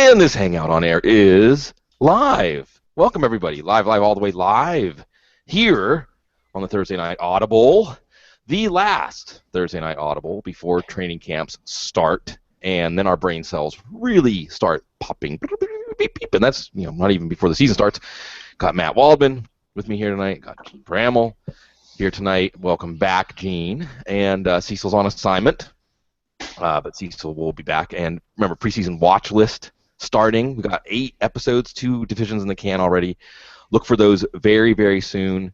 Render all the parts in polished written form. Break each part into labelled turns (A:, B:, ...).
A: And this Hangout on Air is live. Welcome, everybody. Live, all the way live here on the Thursday Night Audible, the last Thursday Night Audible before training camps start, and then our brain cells really start popping, and that's not even before the season starts. Got Matt Waldman with me here tonight. Got Gene Bramall here tonight. Welcome back, Gene. And Cecil's on assignment, but Cecil will be back. And remember, preseason watch list starting. We got 8 episodes, 2 divisions in the can already. Look for those very, very soon.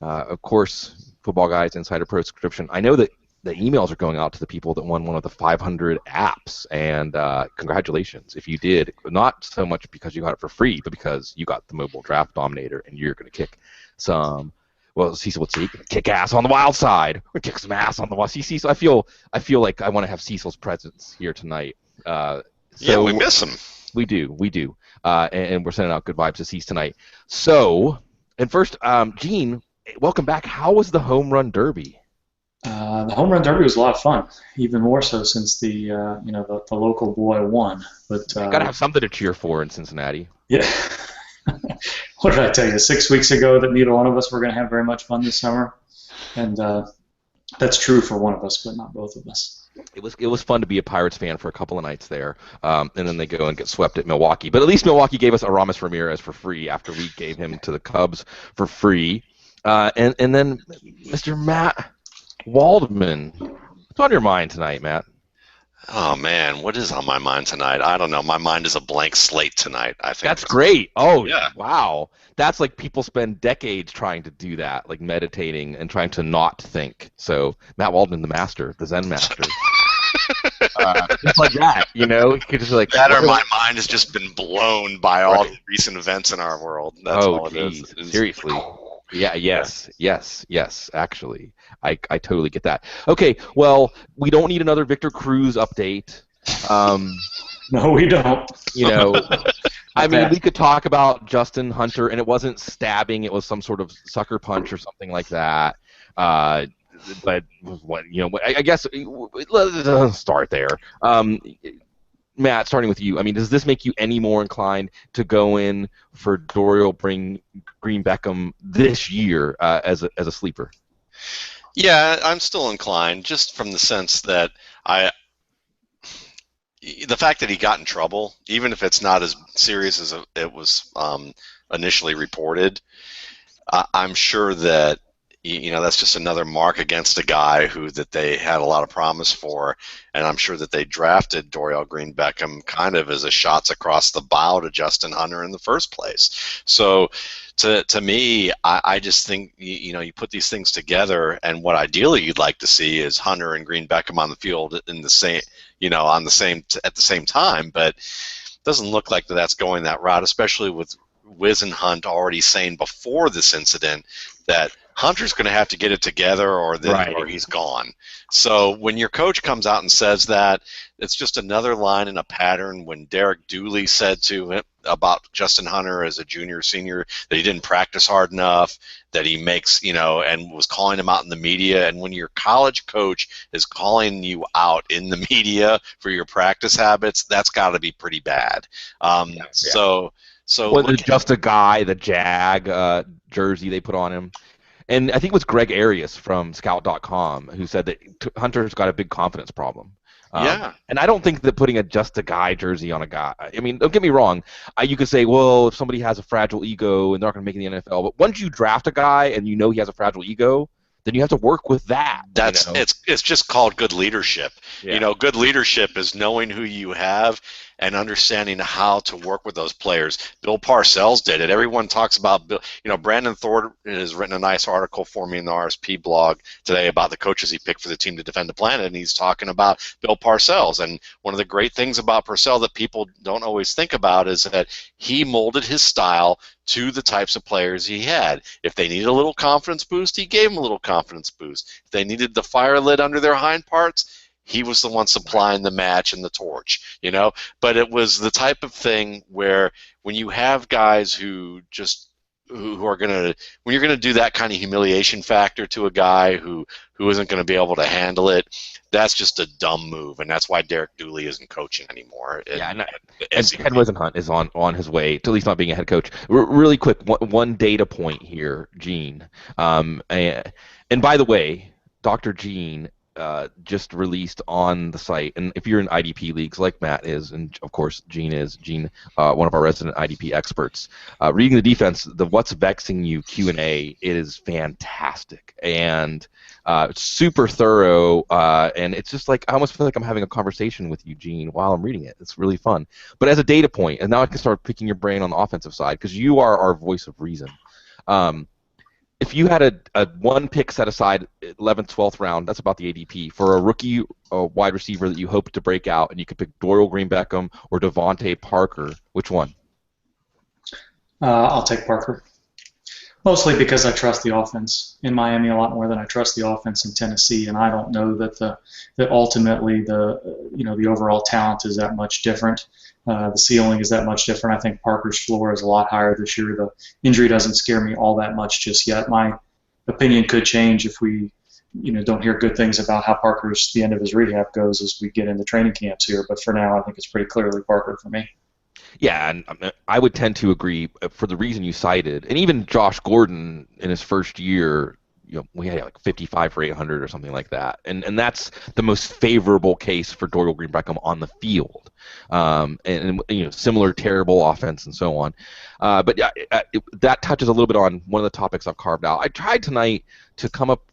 A: Of course, Football Guys Insider Pro subscription. I know that the emails are going out to the people that won one of the 500 apps, and congratulations if you did. Not so much because you got it for free, but because you got the mobile draft dominator, and you're going to kick some. Well, Cecil would say, kick ass on the wild side. Or kick some ass on the wild. See, Cecil, I feel like I want to have Cecil's presence here tonight.
B: Yeah, we miss him.
A: We do, and we're sending out good vibes to Cecil tonight. So, and first, Gene, welcome back. How was the Home Run Derby?
C: The Home Run Derby was a lot of fun, even more so since the local boy won. But
A: gotta have something to cheer for in Cincinnati.
C: Yeah. What did I tell you 6 weeks ago that neither one of us were going to have very much fun this summer? And that's true for one of us, but not both of us.
A: It was fun to be a Pirates fan for a couple of nights there, and then they go and get swept at Milwaukee. But at least Milwaukee gave us Aramis Ramirez for free after we gave him to the Cubs for free. And then Mr. Matt Waldman, what's on your mind tonight, Matt?
B: Oh, man, what is on my mind tonight? I don't know. My mind is a blank slate tonight, I think.
A: That's great. Oh,
B: yeah.
A: Wow. That's like people spend decades trying to do that, like meditating and trying to not think. So Matt Waldman, the master, the Zen master. Just like that, you could just like
B: that, or my mind has just been blown by all the recent events in our world. That's all it is.
A: Seriously. Yeah, yes, actually. I totally get that. Okay, well, we don't need another Victor Cruz update.
C: No, we don't.
A: I mean, we could talk about Justin Hunter, and it wasn't stabbing; it was some sort of sucker punch or something like that. But what I guess let's start there. Matt, starting with you. I mean, does this make you any more inclined to go in for Dorial Green Beckham this year as a sleeper?
B: Yeah, I'm still inclined, just from the sense that the fact that he got in trouble, even if it's not as serious as it was initially reported, I'm sure that that's just another mark against a guy that they had a lot of promise for, and I'm sure that they drafted Dorial Green Beckham kind of as a shots across the bow to Justin Hunter in the first place. So to me, I just think you put these things together, and what ideally you'd like to see is Hunter and Green Beckham on the field in the same at the same time, but it doesn't look like that's going that route, especially with Wiz and Hunt already saying before this incident that Hunter's going to have to get it together or he's gone. So when your coach comes out and says that, it's just another line in a pattern. When Derek Dooley said to him about Justin Hunter as a junior, senior, that he didn't practice hard enough, that he makes, and was calling him out in the media. And when your college coach is calling you out in the media for your practice habits, that's got to be pretty bad. So
A: just a guy, the Jag jersey they put on him. And I think it was Greg Arias from Scout.com who said that Hunter's got a big confidence problem.
B: Yeah.
A: And I don't think that putting just a guy jersey on a guy, I mean, don't get me wrong. You could say, well, if somebody has a fragile ego and they're not going to make it in the NFL, but once you draft a guy and he has a fragile ego, then you have to work with that.
B: It's just called good leadership.
A: Yeah.
B: Good leadership is knowing who you have and understanding how to work with those players. Bill Parcells did it. Everyone talks about Bill. Brandon Thorpe has written a nice article for me in the RSP blog today about the coaches he picked for the team to defend the planet, and he's talking about Bill Parcells. And one of the great things about Parcells that people don't always think about is that he molded his style to the types of players he had. If they needed a little confidence boost, he gave them a little confidence boost. If they needed the fire lit under their hind parts, he was the one supplying the match and the torch, But it was the type of thing where when you have guys who who are gonna, when you're gonna do that kind of humiliation factor to a guy who isn't gonna be able to handle it, that's just a dumb move, and that's why Derek Dooley isn't coaching anymore.
A: And Ken Wisenhunt is on his way to at least not being a head coach. Really quick, one data point here, Gene. And by the way, Dr. Gene just released on the site, and if you're in IDP leagues like Matt is, and of course Gene is, one of our resident IDP experts, reading the defense, the What's Vexing You Q&A, it is fantastic, and it's super thorough, and it's just like, I almost feel like I'm having a conversation with you, Gene, while I'm reading it. It's really fun. But as a data point, and now I can start picking your brain on the offensive side, because you are our voice of reason. If you had a one pick set aside 11th, 12th round, that's about the ADP, for a rookie wide receiver that you hope to break out, and you could pick Dorial Green-Beckham or Devontae Parker, which one?
C: I'll take Parker. Mostly because I trust the offense in Miami a lot more than I trust the offense in Tennessee, and I don't know that ultimately the overall talent is that much different. The ceiling is that much different. I think Parker's floor is a lot higher this year. The injury doesn't scare me all that much just yet. My opinion could change if we don't hear good things about how the end of his rehab goes as we get into training camps here. But for now, I think it's pretty clearly Parker for me.
A: Yeah, and I would tend to agree for the reason you cited. And even Josh Gordon in his first year, we had like 55 for 800 or something like that. And that's the most favorable case for Dorial Green-Beckham on the field. And similar terrible offense and so on. But that touches a little bit on one of the topics I've carved out. I tried tonight to come up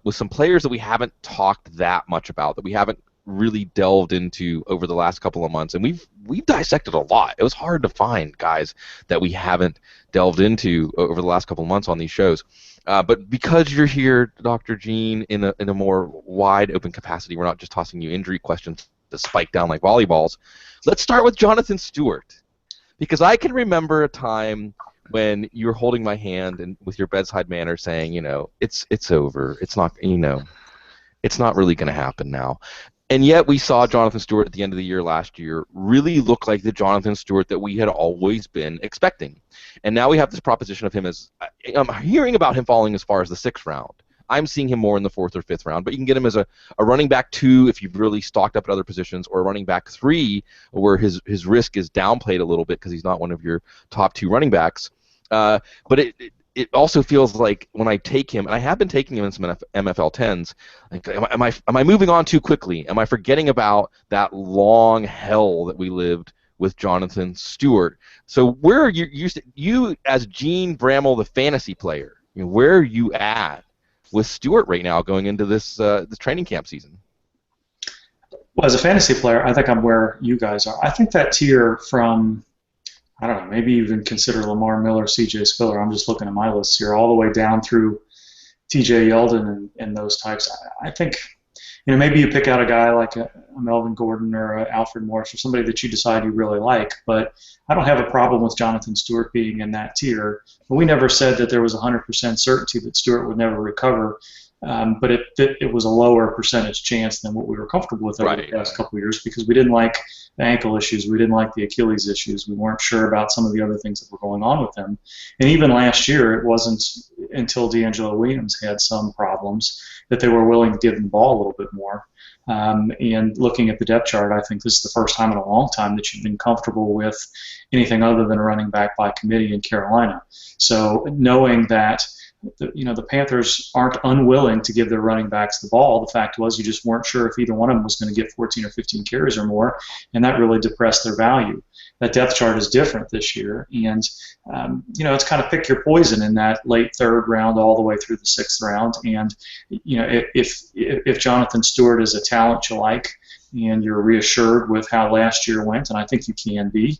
A: with some players that we haven't talked that much about, that we haven't really delved into over the last couple of months, and we've dissected a lot. It was hard to find guys that we haven't delved into over the last couple of months on these shows. But because you're here, Dr. Gene, in a more wide open capacity, we're not just tossing you injury questions to spike down like volleyballs. Let's start with Jonathan Stewart, because I can remember a time when you were holding my hand and with your bedside manner saying, it's over. It's not, it's not really going to happen now. And yet we saw Jonathan Stewart at the end of the year last year really look like the Jonathan Stewart that we had always been expecting. And now we have this proposition of him as, I'm hearing about him falling as far as the 6th round. I'm seeing him more in the 4th or 5th round, but you can get him as a running back 2 if you've really stocked up at other positions, or a running back 3 where his risk is downplayed a little bit because he's not one of your top 2 running backs. But it also feels like when I take him, and I have been taking him in some MFL 10s, like, am I moving on too quickly? Am I forgetting about that long hell that we lived with Jonathan Stewart? So where are you as Gene Bramall, the fantasy player, where are you at with Stewart right now going into this training camp season?
C: Well, as a fantasy player, I think I'm where you guys are. I think that tier from, I don't know, maybe even consider Lamar Miller, C.J. Spiller. I'm just looking at my list here, all the way down through T.J. Yeldon and those types. I think, maybe you pick out a guy like a Melvin Gordon or a Alfred Morris or somebody that you decide you really like. But I don't have a problem with Jonathan Stewart being in that tier. But we never said that there was 100% certainty that Stewart would never recover. But it was a lower percentage chance than what we were comfortable with over the past couple of years, because we didn't like the ankle issues, we didn't like the Achilles issues, we weren't sure about some of the other things that were going on with him. And even last year, it wasn't until DeAngelo Williams had some problems that they were willing to give him the ball a little bit more. And looking at the depth chart, I think this is the first time in a long time that you've been comfortable with anything other than a running back by committee in Carolina. So knowing that the Panthers aren't unwilling to give their running backs the ball. The fact was, you just weren't sure if either one of them was going to get 14 or 15 carries or more, and that really depressed their value. That depth chart is different this year, and it's kind of pick your poison in that late 3rd round all the way through the 6th round. And if Jonathan Stewart is a talent you like, and you're reassured with how last year went, and I think you can be.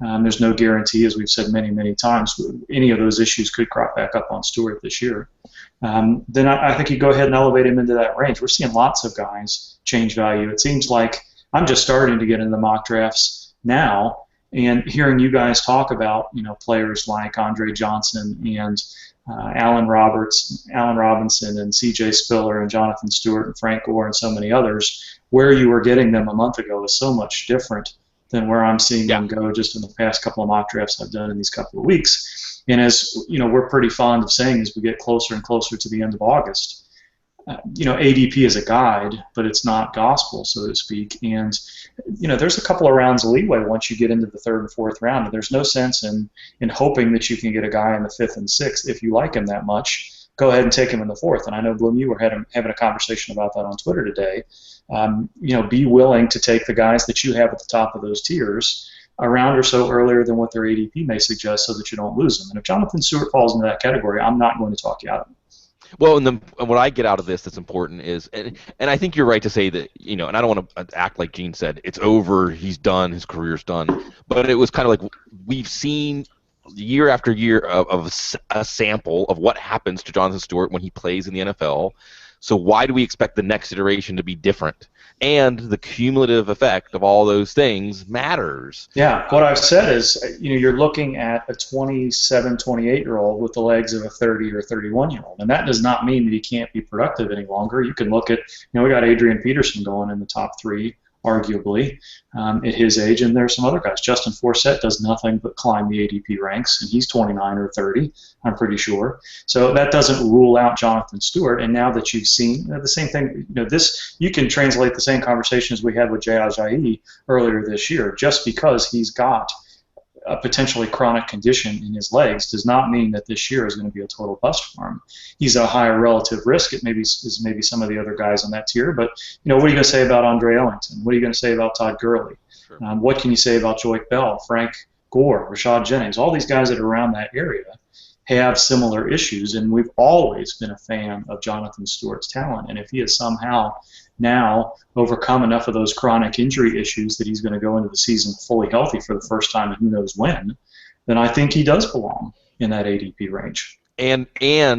C: There's no guarantee, as we've said many, many times, any of those issues could crop back up on Stewart this year. Then I think you go ahead and elevate him into that range. We're seeing lots of guys change value. It seems like I'm just starting to get into the mock drafts now, and hearing you guys talk about players like Andre Johnson and Allen Robinson and C.J. Spiller and Jonathan Stewart and Frank Gore and so many others, where you were getting them a month ago is so much different than where I'm seeing
A: Yeah.
C: them go just in the past couple of mock drafts I've done in these couple of weeks. And as you know, we're pretty fond of saying as we get closer and closer to the end of August, ADP is a guide, but it's not gospel, so to speak. And there's a couple of rounds of leeway once you get into the third and fourth round. And there's no sense in hoping that you can get a guy in the fifth and sixth if you like him that much. Go ahead and take him in the fourth. And I know, Bloom, you were having a conversation about that on Twitter today. Be willing to take the guys that you have at the top of those tiers a round or so earlier than what their ADP may suggest, so that you don't lose them. And if Jonathan Stewart falls into that category, I'm not going to talk you out of him.
A: Well, and what I get out of this that's important is, and I think you're right to say that, and I don't want to act like Gene said, it's over, he's done, his career's done, but it was kind of like we've seen year after year of a sample of what happens to Jonathan Stewart when he plays in the NFL. So why do we expect the next iteration to be different? And the cumulative effect of all those things matters.
C: Yeah, what I've said is, you're looking at a 27, 28-year-old with the legs of a 30 or 31-year-old, and that does not mean that he can't be productive any longer. You can look at, we got Adrian Peterson going in the top three, arguably, at his age, and there are some other guys. Justin Forsett does nothing but climb the ADP ranks, and he's 29 or 30, I'm pretty sure. So that doesn't rule out Jonathan Stewart. And now that you've seen the same thing, you can translate the same conversations we had with Jay Ajayi earlier this year. Just because he's got a potentially chronic condition in his legs does not mean that this year is going to be a total bust for him. He's a higher relative risk. It maybe some of the other guys on that tier. But what are you going to say about Andre Ellington? What are you going to say about Todd Gurley?
A: Sure.
C: What can you say about Joique Bell, Frank Gore, Rashad Jennings? All these guys that are around that area have similar issues, and we've always been a fan of Jonathan Stewart's talent. And if he has somehow now overcome enough of those chronic injury issues that he's going to go into the season fully healthy for the first time and who knows when, then I think he does belong in that ADP range.
A: And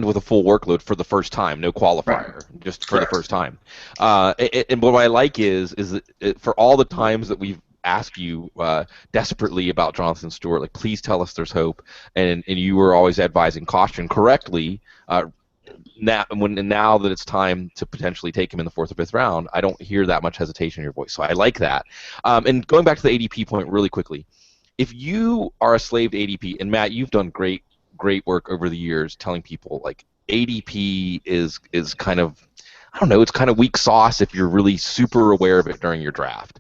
A: with a full workload for the first time, no qualifier, right. Just for the first time. And what I like is that for all the times that we've asked you desperately about Jonathan Stewart, like, please tell us there's hope, and you were always advising caution correctly. Now that it's time to potentially take him in the fourth or fifth round, I don't hear that much hesitation in your voice, so I like that. And going back to the ADP point really quickly, if you are a slave to ADP, and Matt, you've done great work over the years telling people, like, ADP is kind of, I don't know, it's kind of weak sauce if you're really super aware of it during your draft.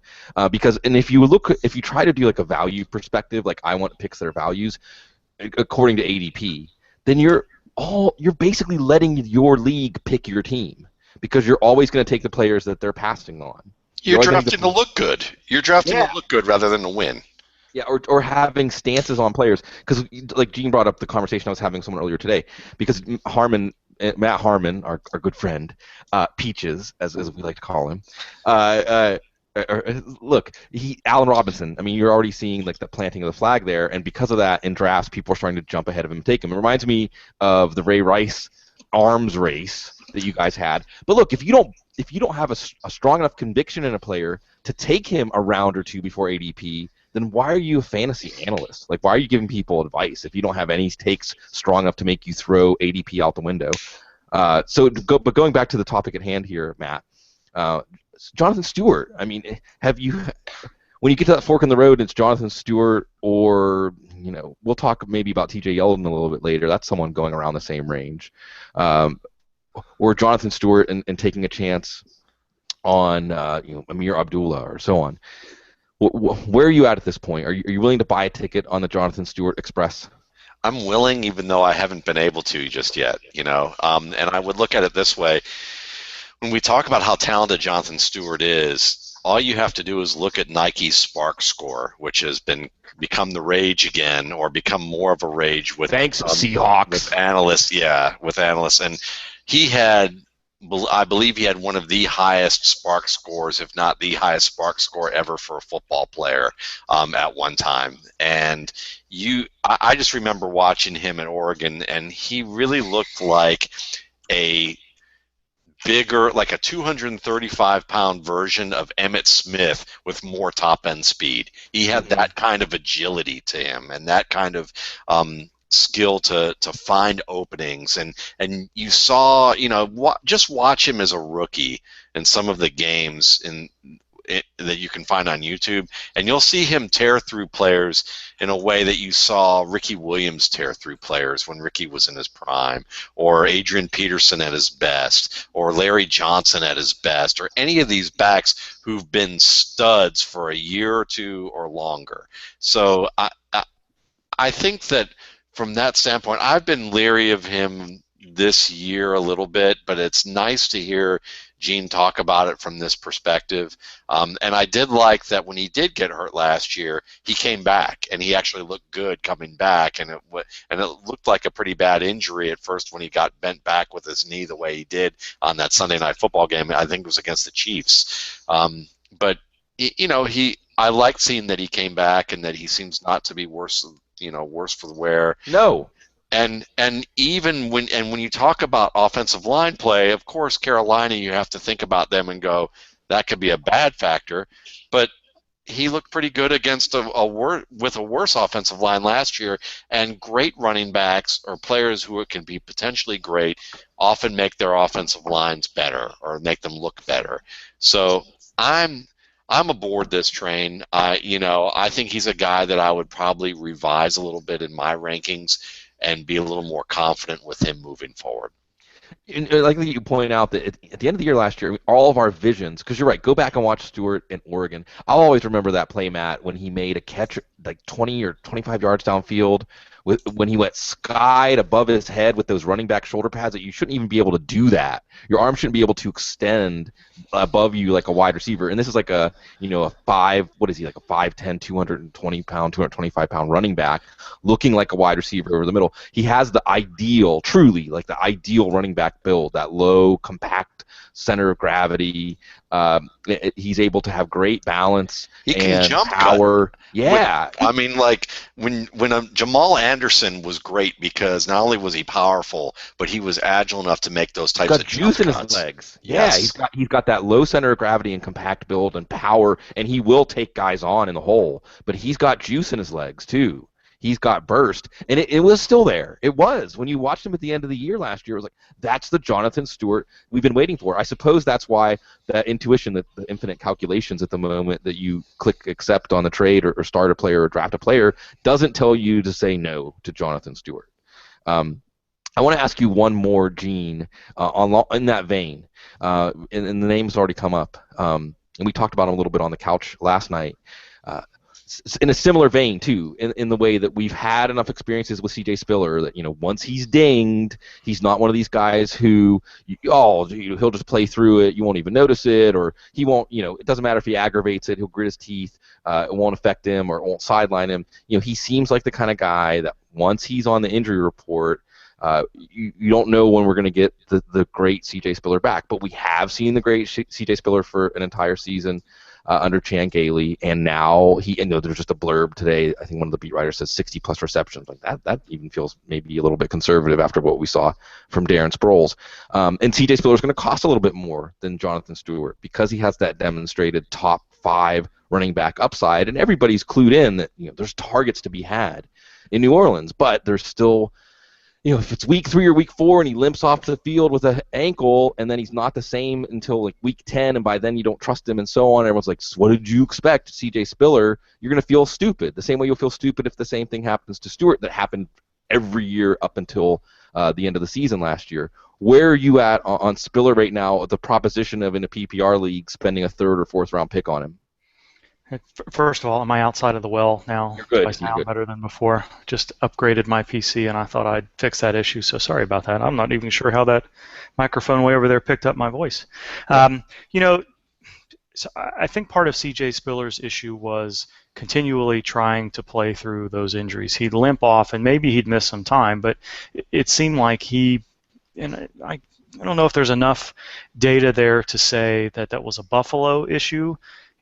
A: Because if you try to do like a value perspective, like I want picks that are values according to ADP, then you're basically letting your league pick your team, because you're always going to take the players that they're passing on.
B: You're drafting to look good. You're drafting to look good rather than to win.
A: Yeah, or having stances on players, because like Gene brought up the conversation I was having with someone earlier today, because Matt Harmon, our good friend, Peaches, as we like to call him, look, Allen Robinson, I mean, you're already seeing like the planting of the flag there, and because of that, in drafts, people are starting to jump ahead of him and take him. It reminds me of the Ray Rice arms race that you guys had. But look, if you don't have a strong enough conviction in a player to take him a round or two before ADP, then why are you a fantasy analyst? Like, why are you giving people advice if you don't have any takes strong enough to make you throw ADP out the window? But going back to the topic at hand here, Matt, Jonathan Stewart, I mean, when you get to that fork in the road, it's Jonathan Stewart, or, we'll talk maybe about TJ Yeldon a little bit later. That's someone going around the same range. Or Jonathan Stewart and taking a chance on Amir Abdullah or so on. Where are you at this point? Are you willing to buy a ticket on the Jonathan Stewart Express?
B: I'm willing, even though I haven't been able to just yet. And I would look at it this way: when we talk about how talented Jonathan Stewart is, all you have to do is look at Nike's Spark Score, which has become the rage again, or become more of a rage with
A: Seahawks,
B: with analysts. Yeah, with analysts, and I believe he had one of the highest Spark scores, if not the highest Spark score ever for a football player at one time. And I just remember watching him at Oregon, and he really looked like a bigger, like a 235-pound version of Emmitt Smith with more top-end speed. He had that kind of agility to him, and that kind of skill to find openings, and you saw, just watch him as a rookie in some of the games that you can find on YouTube, and you'll see him tear through players in a way that you saw Ricky Williams tear through players when Ricky was in his prime, or Adrian Peterson at his best, or Larry Johnson at his best, or any of these backs who've been studs for a year or two or longer. So I think that from that standpoint, I've been leery of him this year a little bit, but it's nice to hear Gene talk about it from this perspective. And I did like that when he did get hurt last year, he came back, and he actually looked good coming back, and it looked like a pretty bad injury at first when he got bent back with his knee the way he did on that Sunday Night Football game. I think it was against the Chiefs. But I liked seeing that he came back and that he seems not to be worse for the wear.
A: No.
B: And even when you talk about offensive line play, of course, Carolina, you have to think about them and go, that could be a bad factor. But he looked pretty good against with a worse offensive line last year, and great running backs or players who can be potentially great often make their offensive lines better or make them look better. So I'm aboard this train. I think he's a guy that I would probably revise a little bit in my rankings and be a little more confident with him moving forward.
A: And like you point out that at the end of the year last year, all of our visions, because you're right, go back and watch Stewart in Oregon. I'll always remember that play, Matt, when he made a catch like 20 or 25 yards downfield, when he went skied above his head with those running back shoulder pads, that you shouldn't even be able to do that. Your arm shouldn't be able to extend above you like a wide receiver. And this is like a 5'10", 220-pound, 225-pound running back looking like a wide receiver over the middle. He has the ideal, truly, like the ideal running back build, that low, compact center of gravity. He's able to have great balance.
B: He can
A: and
B: jump
A: power. Yeah.
B: When Jamal Anderson was great because not only was he powerful, but he was agile enough to make those types of
A: juice in
B: cuts.
A: his legs.
B: Yes.
A: Yeah, he's got that low center of gravity and compact build and power, and he will take guys on in the hole. But he's got juice in his legs too. He's got burst, and it was still there. It was. When you watched him at the end of the year last year, it was like, that's the Jonathan Stewart we've been waiting for. I suppose that's why that intuition, that the infinite calculations at the moment that you click accept on the trade or start a player or draft a player doesn't tell you to say no to Jonathan Stewart. I want to ask you one more, Gene, in that vein, and the name's already come up, and we talked about him a little bit on the couch last night. In a similar vein, too, in the way that we've had enough experiences with C.J. Spiller that, once he's dinged, he's not one of these guys who, he'll just play through it, you won't even notice it, or he won't, it doesn't matter if he aggravates it, he'll grit his teeth, it won't affect him or it won't sideline him. He seems like the kind of guy that once he's on the injury report, you don't know when we're going to get the great C.J. Spiller back, but we have seen the great C.J. Spiller for an entire season under Chan Gailey, and now there's just a blurb today. I think one of the beat writers says 60-plus receptions. Like that even feels maybe a little bit conservative after what we saw from Darren Sproles. And C.J. Spiller is going to cost a little bit more than Jonathan Stewart because he has that demonstrated top 5 running back upside, and everybody's clued in that there's targets to be had in New Orleans, but there's still. If it's week 3 or week 4 and he limps off the field with an ankle and then he's not the same until like week 10 and by then you don't trust him and so on, everyone's like, so what did you expect, C.J. Spiller? You're going to feel stupid. The same way you'll feel stupid if the same thing happens to Stewart that happened every year up until the end of the season last year. Where are you at on Spiller right now, the proposition of in a PPR league spending a 3rd or 4th round pick on him?
D: First of all, am I outside of the well now?
A: You're good.
D: Do I sound better than before? Just upgraded my PC, and I thought I'd fix that issue, so sorry about that. I'm not even sure how that microphone way over there picked up my voice. So I think part of C.J. Spiller's issue was continually trying to play through those injuries. He'd limp off, and maybe he'd miss some time, but it seemed like I don't know if there's enough data there to say that was a Buffalo issue.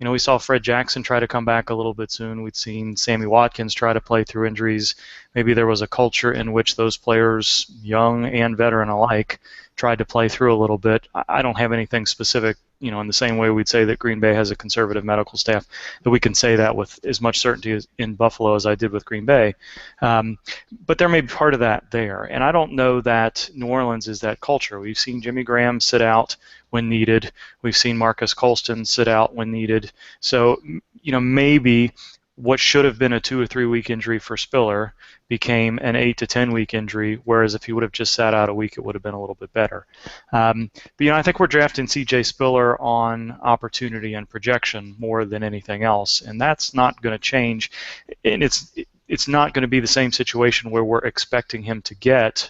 D: We saw Fred Jackson try to come back a little bit soon. We'd seen Sammy Watkins try to play through injuries. Maybe there was a culture in which those players, young and veteran alike, tried to play through a little bit. I don't have anything specific, in the same way we'd say that Green Bay has a conservative medical staff, that we can say that with as much certainty as in Buffalo as I did with Green Bay. But there may be part of that there. And I don't know that New Orleans is that culture. We've seen Jimmy Graham sit out when needed. We've seen Marcus Colston sit out when needed. So, maybe what should have been a 2 or 3 week injury for Spiller became an 8 to 10 week injury, whereas if he would have just sat out a week, it would have been a little bit better. But I think we're drafting C.J. Spiller on opportunity and projection more than anything else, and that's not going to change. And it's not going to be the same situation where we're expecting him to get,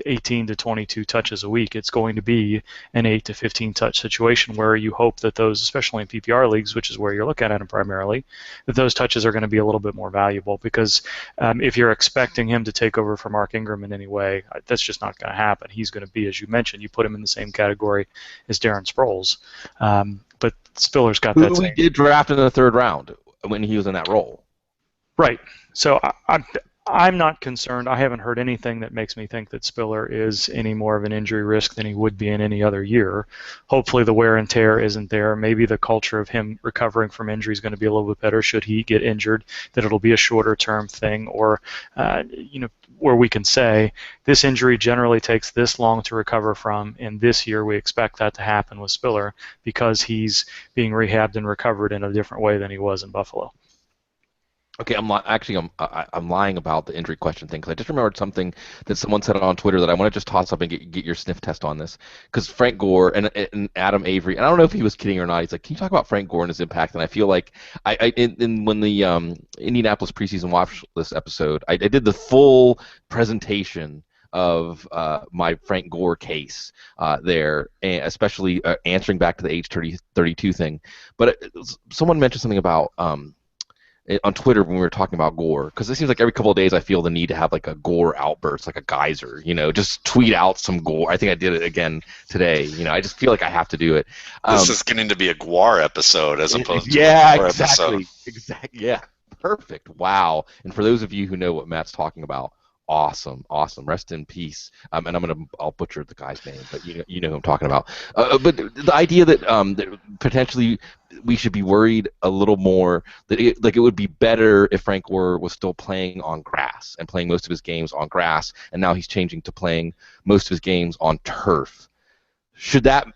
D: 18 to 22 touches a week. It's going to be an 8 to 15 touch situation where you hope that those, especially in PPR leagues, which is where you're looking at him primarily, that those touches are going to be a little bit more valuable, because if you're expecting him to take over for Mark Ingram in any way, that's just not going to happen. He's going to be, as you mentioned, you put him in the same category as Darren Sproles. But Spiller's got that.
A: We did draft in the 3rd round when he was in that role.
D: Right. So I'm not concerned. I haven't heard anything that makes me think that Spiller is any more of an injury risk than he would be in any other year. Hopefully the wear and tear isn't there. Maybe the culture of him recovering from injury is going to be a little bit better should he get injured, that it'll be a shorter term thing, or where we can say this injury generally takes this long to recover from, and this year we expect that to happen with Spiller because he's being rehabbed and recovered in a different way than he was in Buffalo.
A: Okay, I'm lying about the injury question thing, because I just remembered something that someone said on Twitter that I want to just toss up and get your sniff test on this. Because Frank Gore and Adam Avery, and I don't know if he was kidding or not, he's like, can you talk about Frank Gore and his impact? And I feel like when the Indianapolis preseason watch list episode, I did the full presentation of my Frank Gore case there, and especially answering back to the age 32 thing. But someone mentioned something about on Twitter when we were talking about Gore, because it seems like every couple of days I feel the need to have like a Gore outburst, like a geyser, just tweet out some Gore. I think I did it again today. I just feel like I have to do it.
B: This is getting to be a Guar episode as opposed to
A: a Gore
B: episode.
A: Exactly. Yeah, perfect. Wow. And for those of you who know what Matt's talking about, awesome. Rest in peace. And I'll butcher the guy's name, but you know who I'm talking about. But the idea that potentially we should be worried a little more that it would be better if Frank Gore was still playing on grass and playing most of his games on grass, and now he's changing to playing most of his games on turf. Should that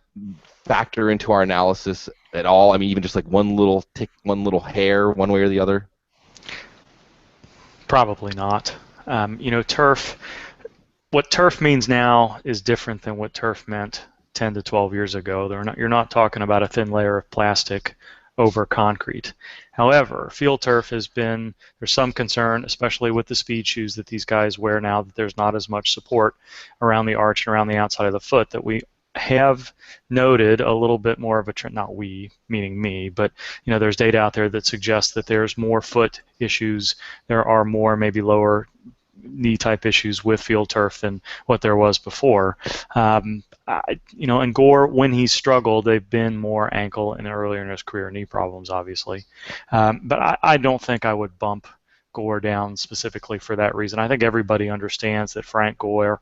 A: factor into our analysis at all? I mean, even just like one little tick, one little hair, one way or the other?
D: Probably not. Turf, what turf means now is different than what turf meant 10 to 12 years ago. You're not talking about a thin layer of plastic over concrete. However, field turf there's some concern, especially with the speed shoes that these guys wear now, that there's not as much support around the arch and around the outside of the foot, that we have noted a little bit more of a trend, not we, meaning me, but there's data out there that suggests that there's more foot issues, there are more maybe lower knee type issues with field turf than what there was before. And Gore, when he's struggled, they've been more ankle and earlier in his career knee problems, obviously. But I don't think I would bump Gore down specifically for that reason. I think everybody understands that Frank Gore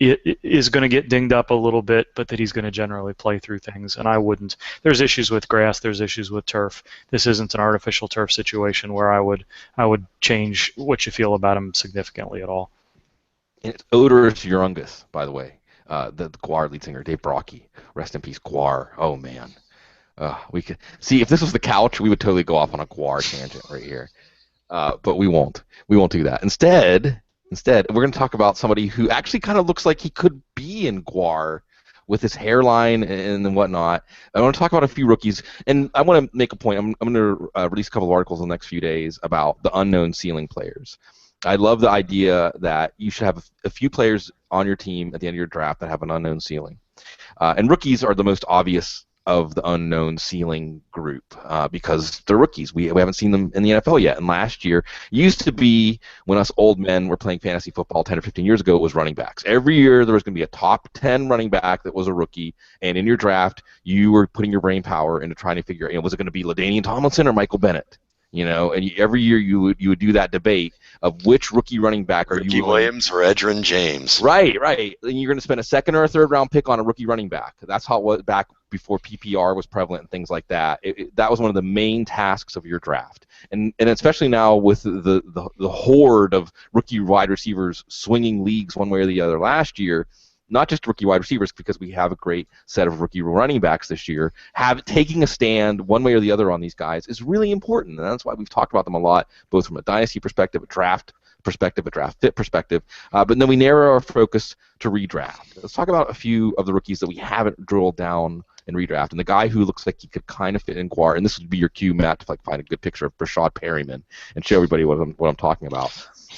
D: is going to get dinged up a little bit, but that he's going to generally play through things, and I wouldn't. There's issues with grass, there's issues with turf. This isn't an artificial turf situation where I would change what you feel about him significantly at all.
A: And it's Oderus Urungus, by the way, the Guar lead singer, Dave Brockie. Rest in peace, Guar. Oh man, we could see if this was the couch, we would totally go off on a Guar tangent right here, but we won't. We won't do that. Instead, we're going to talk about somebody who actually kind of looks like he could be in Guar with his hairline and whatnot. I want to talk about a few rookies, and I want to make a point. I'm going to release a couple of articles in the next few days about the unknown ceiling players. I love the idea that you should have a few players on your team at the end of your draft that have an unknown ceiling. And rookies are the most obvious of the unknown ceiling group because they're rookies. We haven't seen them in the NFL yet. And last year used to be when us old men were playing fantasy football 10 or 15 years ago, it was running backs. Every year there was going to be a top 10 running back that was a rookie, and in your draft you were putting your brain power into trying to figure out, was it going to be LaDainian Tomlinson or Michael Bennett? And every year you would do that debate of which rookie running back are
B: Ricky
A: you willing.
B: Williams or Edgerrin James.
A: Right. And you're going to spend a second or a third round pick on a rookie running back. That's how it was back before PPR was prevalent and things like that. That was one of the main tasks of your draft. And especially now with the horde of rookie wide receivers swinging leagues one way or the other last year, not just rookie wide receivers, because we have a great set of rookie running backs this year, taking a stand one way or the other on these guys is really important. And that's why we've talked about them a lot, both from a dynasty perspective, a draft perspective, a draft fit perspective. But then we narrow our focus to redraft. Let's talk about a few of the rookies that we haven't drilled down in redraft. And the guy who looks like he could kind of fit in Guar, and this would be your cue, Matt, to find a good picture of Brashad Perryman and show everybody what I'm talking about.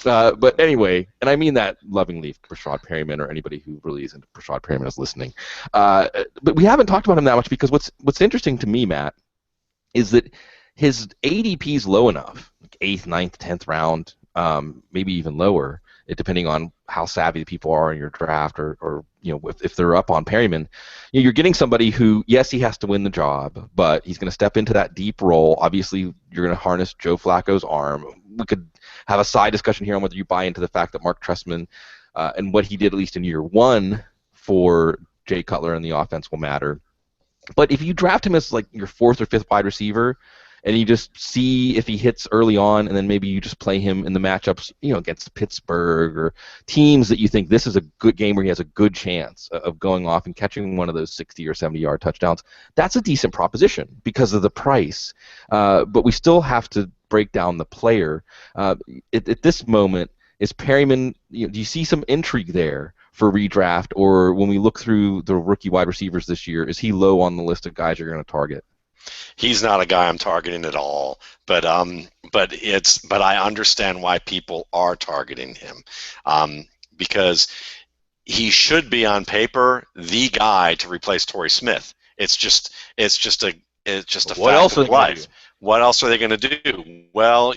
A: But anyway, and I mean that lovingly, Brashad Perryman, or anybody who really isn't Brashad Perryman is listening. But we haven't talked about him that much because what's interesting to me, Matt, is that his ADP is low enough, like 8th, 9th, 10th round, maybe even lower, depending on how savvy the people are in your draft, or if they're up on Perryman. You're getting somebody who, yes, he has to win the job, but he's going to step into that deep role. Obviously, you're going to harness Joe Flacco's arm. We could have a side discussion here on whether you buy into the fact that Mark Trestman and what he did, at least in year one, for Jay Cutler and the offense will matter. But if you draft him as like your 4th or 5th wide receiver, and you just see if he hits early on, and then maybe you just play him in the matchups, against Pittsburgh or teams that you think this is a good game where he has a good chance of going off and catching one of those 60 or 70-yard touchdowns. That's a decent proposition because of the price. But we still have to break down the player. At this moment, is Perryman? Do you see some intrigue there for redraft, or when we look through the rookie wide receivers this year, is he low on the list of guys you're going to target?
B: He's not a guy I'm targeting at all, but I understand why people are targeting him, because he should be on paper the guy to replace Torrey Smith. It's just a
A: What else
B: fact of life. What else are they going to do? Well,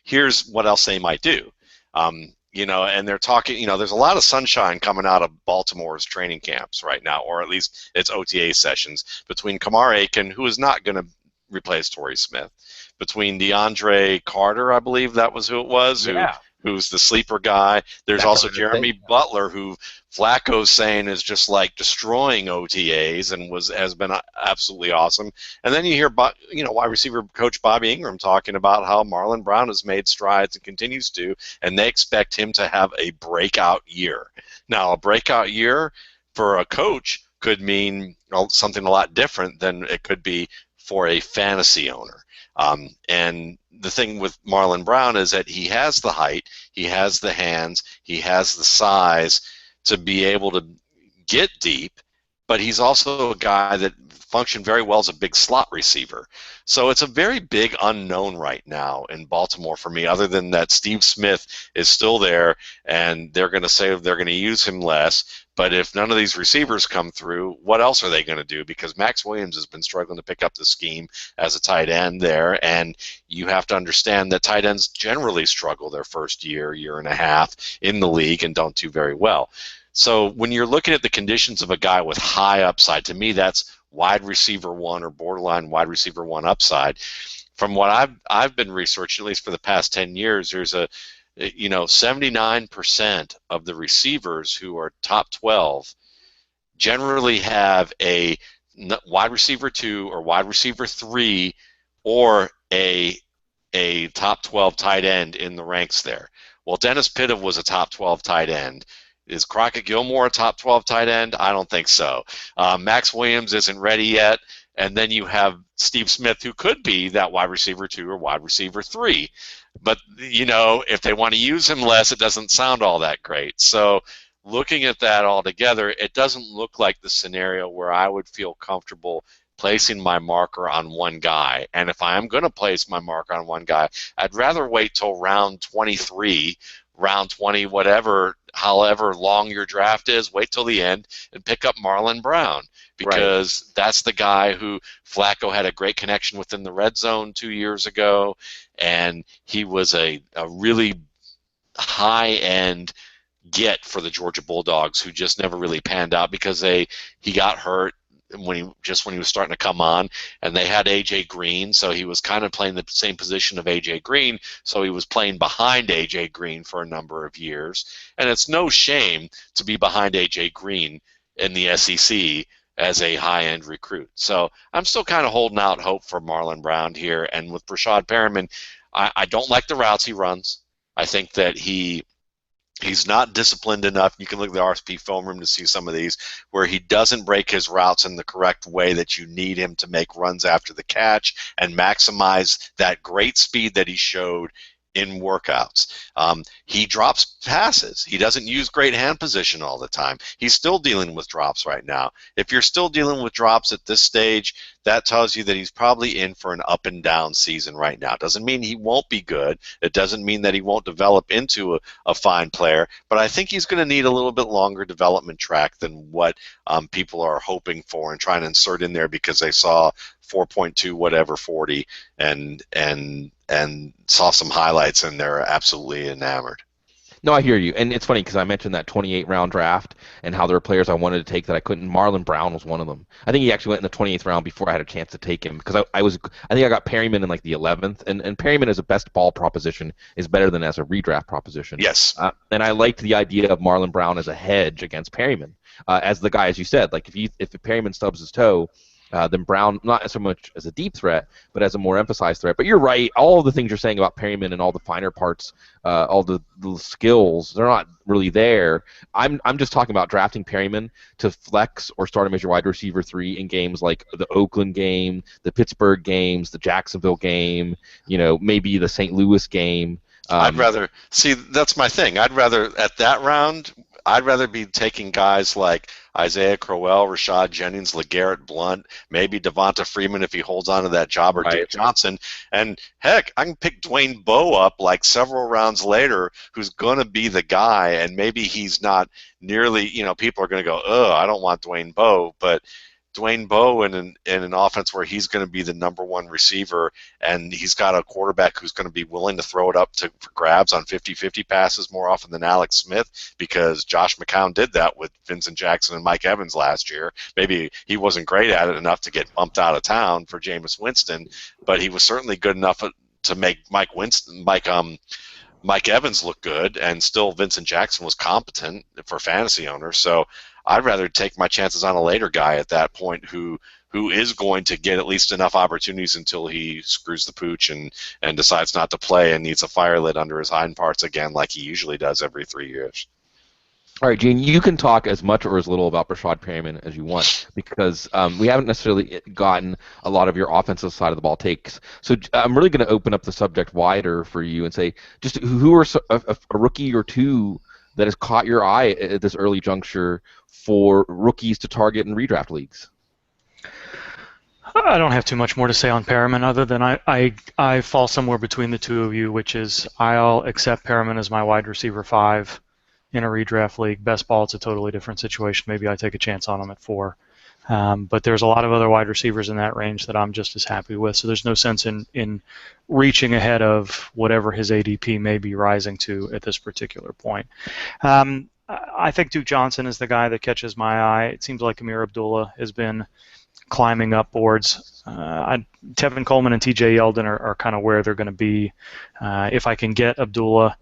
B: here's what else they might do. And they're talking, there's a lot of sunshine coming out of Baltimore's training camps right now, or at least its OTA sessions, between Kamar Aiken, who is not going to replace Torrey Smith, between DeAndre Carter, I believe that was who it was, who's the sleeper guy. There's also Jeremy Butler, who Flacco's saying is just like destroying OTAs and has been absolutely awesome. And then you hear wide receiver coach Bobby Ingram talking about how Marlon Brown has made strides and continues to, and they expect him to have a breakout year. Now, a breakout year for a coach could mean something a lot different than it could be for a fantasy owner. And the thing with Marlon Brown is that he has the height, he has the hands, he has the size to be able to get deep, but he's also a guy that functioned very well as a big slot receiver. So it's a very big unknown right now in Baltimore for me, other than that Steve Smith is still there, and they're going to say they're going to use him less. But if none of these receivers come through, what else are they going to do? Because Max Williams has been struggling to pick up the scheme as a tight end there, and you have to understand that tight ends generally struggle their first year, year and a half in the league and don't do very well. So when you're looking at the conditions of a guy with high upside, to me that's wide receiver 1 or borderline wide receiver 1 upside. From what I've been researching, at least for the past 10 years, there's 79% of the receivers who are top 12 generally have a wide receiver 2 or wide receiver 3 or a top 12 tight end in the ranks there. Well, Dennis Pitta was a top 12 tight end. Is Crockett Gilmore a top 12 tight end? I don't think so. Max Williams isn't ready yet. And then you have Steve Smith, who could be that wide receiver 2 or wide receiver 3. But, if they want to use him less, it doesn't sound all that great. So looking at that all together, it doesn't look like the scenario where I would feel comfortable placing my marker on one guy. And if I am going to place my marker on one guy, I'd rather wait till round 23, round 20, however long your draft is, wait till the end and pick up Marlon Brown, because that's the guy who Flacco had a great connection with in the red zone 2 years ago, and he was a really high-end get for the Georgia Bulldogs, who just never really panned out because he got hurt. when he was starting to come on, and they had AJ Green, so he was kind of playing the same position of AJ Green, so he was playing behind AJ Green for a number of years. And it's no shame to be behind AJ Green in the SEC as a high-end recruit. So I'm still kind of holding out hope for Marlon Brown here. And with Brashad Perriman, I don't like the routes he runs. I think that he's not disciplined enough. You can look at the RSP film room to see some of these where he doesn't break his routes in the correct way that you need him to make runs after the catch and maximize that great speed that he showed in workouts. He drops passes. He doesn't use great hand position all the time. He's still dealing with drops right now. If you're still dealing with drops at this stage, that tells you that he's probably in for an up and down season right now. It doesn't mean he won't be good. It doesn't mean that he won't develop into a fine player, but I think he's going to need a little bit longer development track than what people are hoping for and trying to insert in there because they saw 4.2 whatever 40 and saw some highlights and they're absolutely enamored.
A: No, I hear you, and it's funny because I mentioned that 28-round draft and how there were players I wanted to take that I couldn't. Marlon Brown was one of them. I think he actually went in the 28th round before I had a chance to take him because I think I got Perryman in like the 11th, and Perryman as a best ball proposition is better than as a redraft proposition.
B: Yes.
A: And I liked the idea of Marlon Brown as a hedge against Perryman, as the guy, as you said, like if Perryman stubs his toe. Then Brown, not so much as a deep threat, but as a more emphasized threat. But you're right. All of the things you're saying about Perryman and all the finer parts, all the skills, they're not really there. I'm just talking about drafting Perryman to flex or start him as your wide receiver 3 in games like the Oakland game, the Pittsburgh games, the Jacksonville game, maybe the St. Louis game.
B: I'd rather see. That's my thing. I'd rather at that round. I'd rather be taking guys like Isaiah Crowell, Rashad Jennings, LeGarrette Blount, maybe Devonta Freeman if he holds on to that job, or Dick Johnson. And heck, I can pick Dwayne Bowe up like several rounds later, who's going to be the guy. And maybe he's not nearly, people are going to go, oh, I don't want Dwayne Bowe, but Dwayne Bowe in an offense where he's going to be the number one receiver and he's got a quarterback who's going to be willing to throw it up for grabs on 50-50 passes more often than Alex Smith, because Josh McCown did that with Vincent Jackson and Mike Evans last year. Maybe he wasn't great at it enough to get bumped out of town for Jameis Winston, but he was certainly good enough to make Mike Evans looked good, and still Vincent Jackson was competent for fantasy owners. So I'd rather take my chances on a later guy at that point who is going to get at least enough opportunities until he screws the pooch and decides not to play and needs a fire lit under his hind parts again like he usually does every 3 years.
A: All right, Gene, you can talk as much or as little about Brashad Perriman as you want because we haven't necessarily gotten a lot of your offensive side of the ball takes. So I'm really going to open up the subject wider for you and say just who are a rookie or two that has caught your eye at this early juncture for rookies to target in redraft leagues?
D: I don't have too much more to say on Perriman other than I fall somewhere between the two of you, which is I'll accept Perriman as my wide receiver 5 in a redraft league. Best ball, it's a totally different situation. Maybe I take a chance on him at 4. But there's a lot of other wide receivers in that range that I'm just as happy with, so there's no sense in reaching ahead of whatever his ADP may be rising to at this particular point. I think Duke Johnson is the guy that catches my eye. It seems like Amir Abdullah has been climbing up boards. Tevin Coleman and TJ Yeldon are kind of where they're going to be. If I can get Abdullah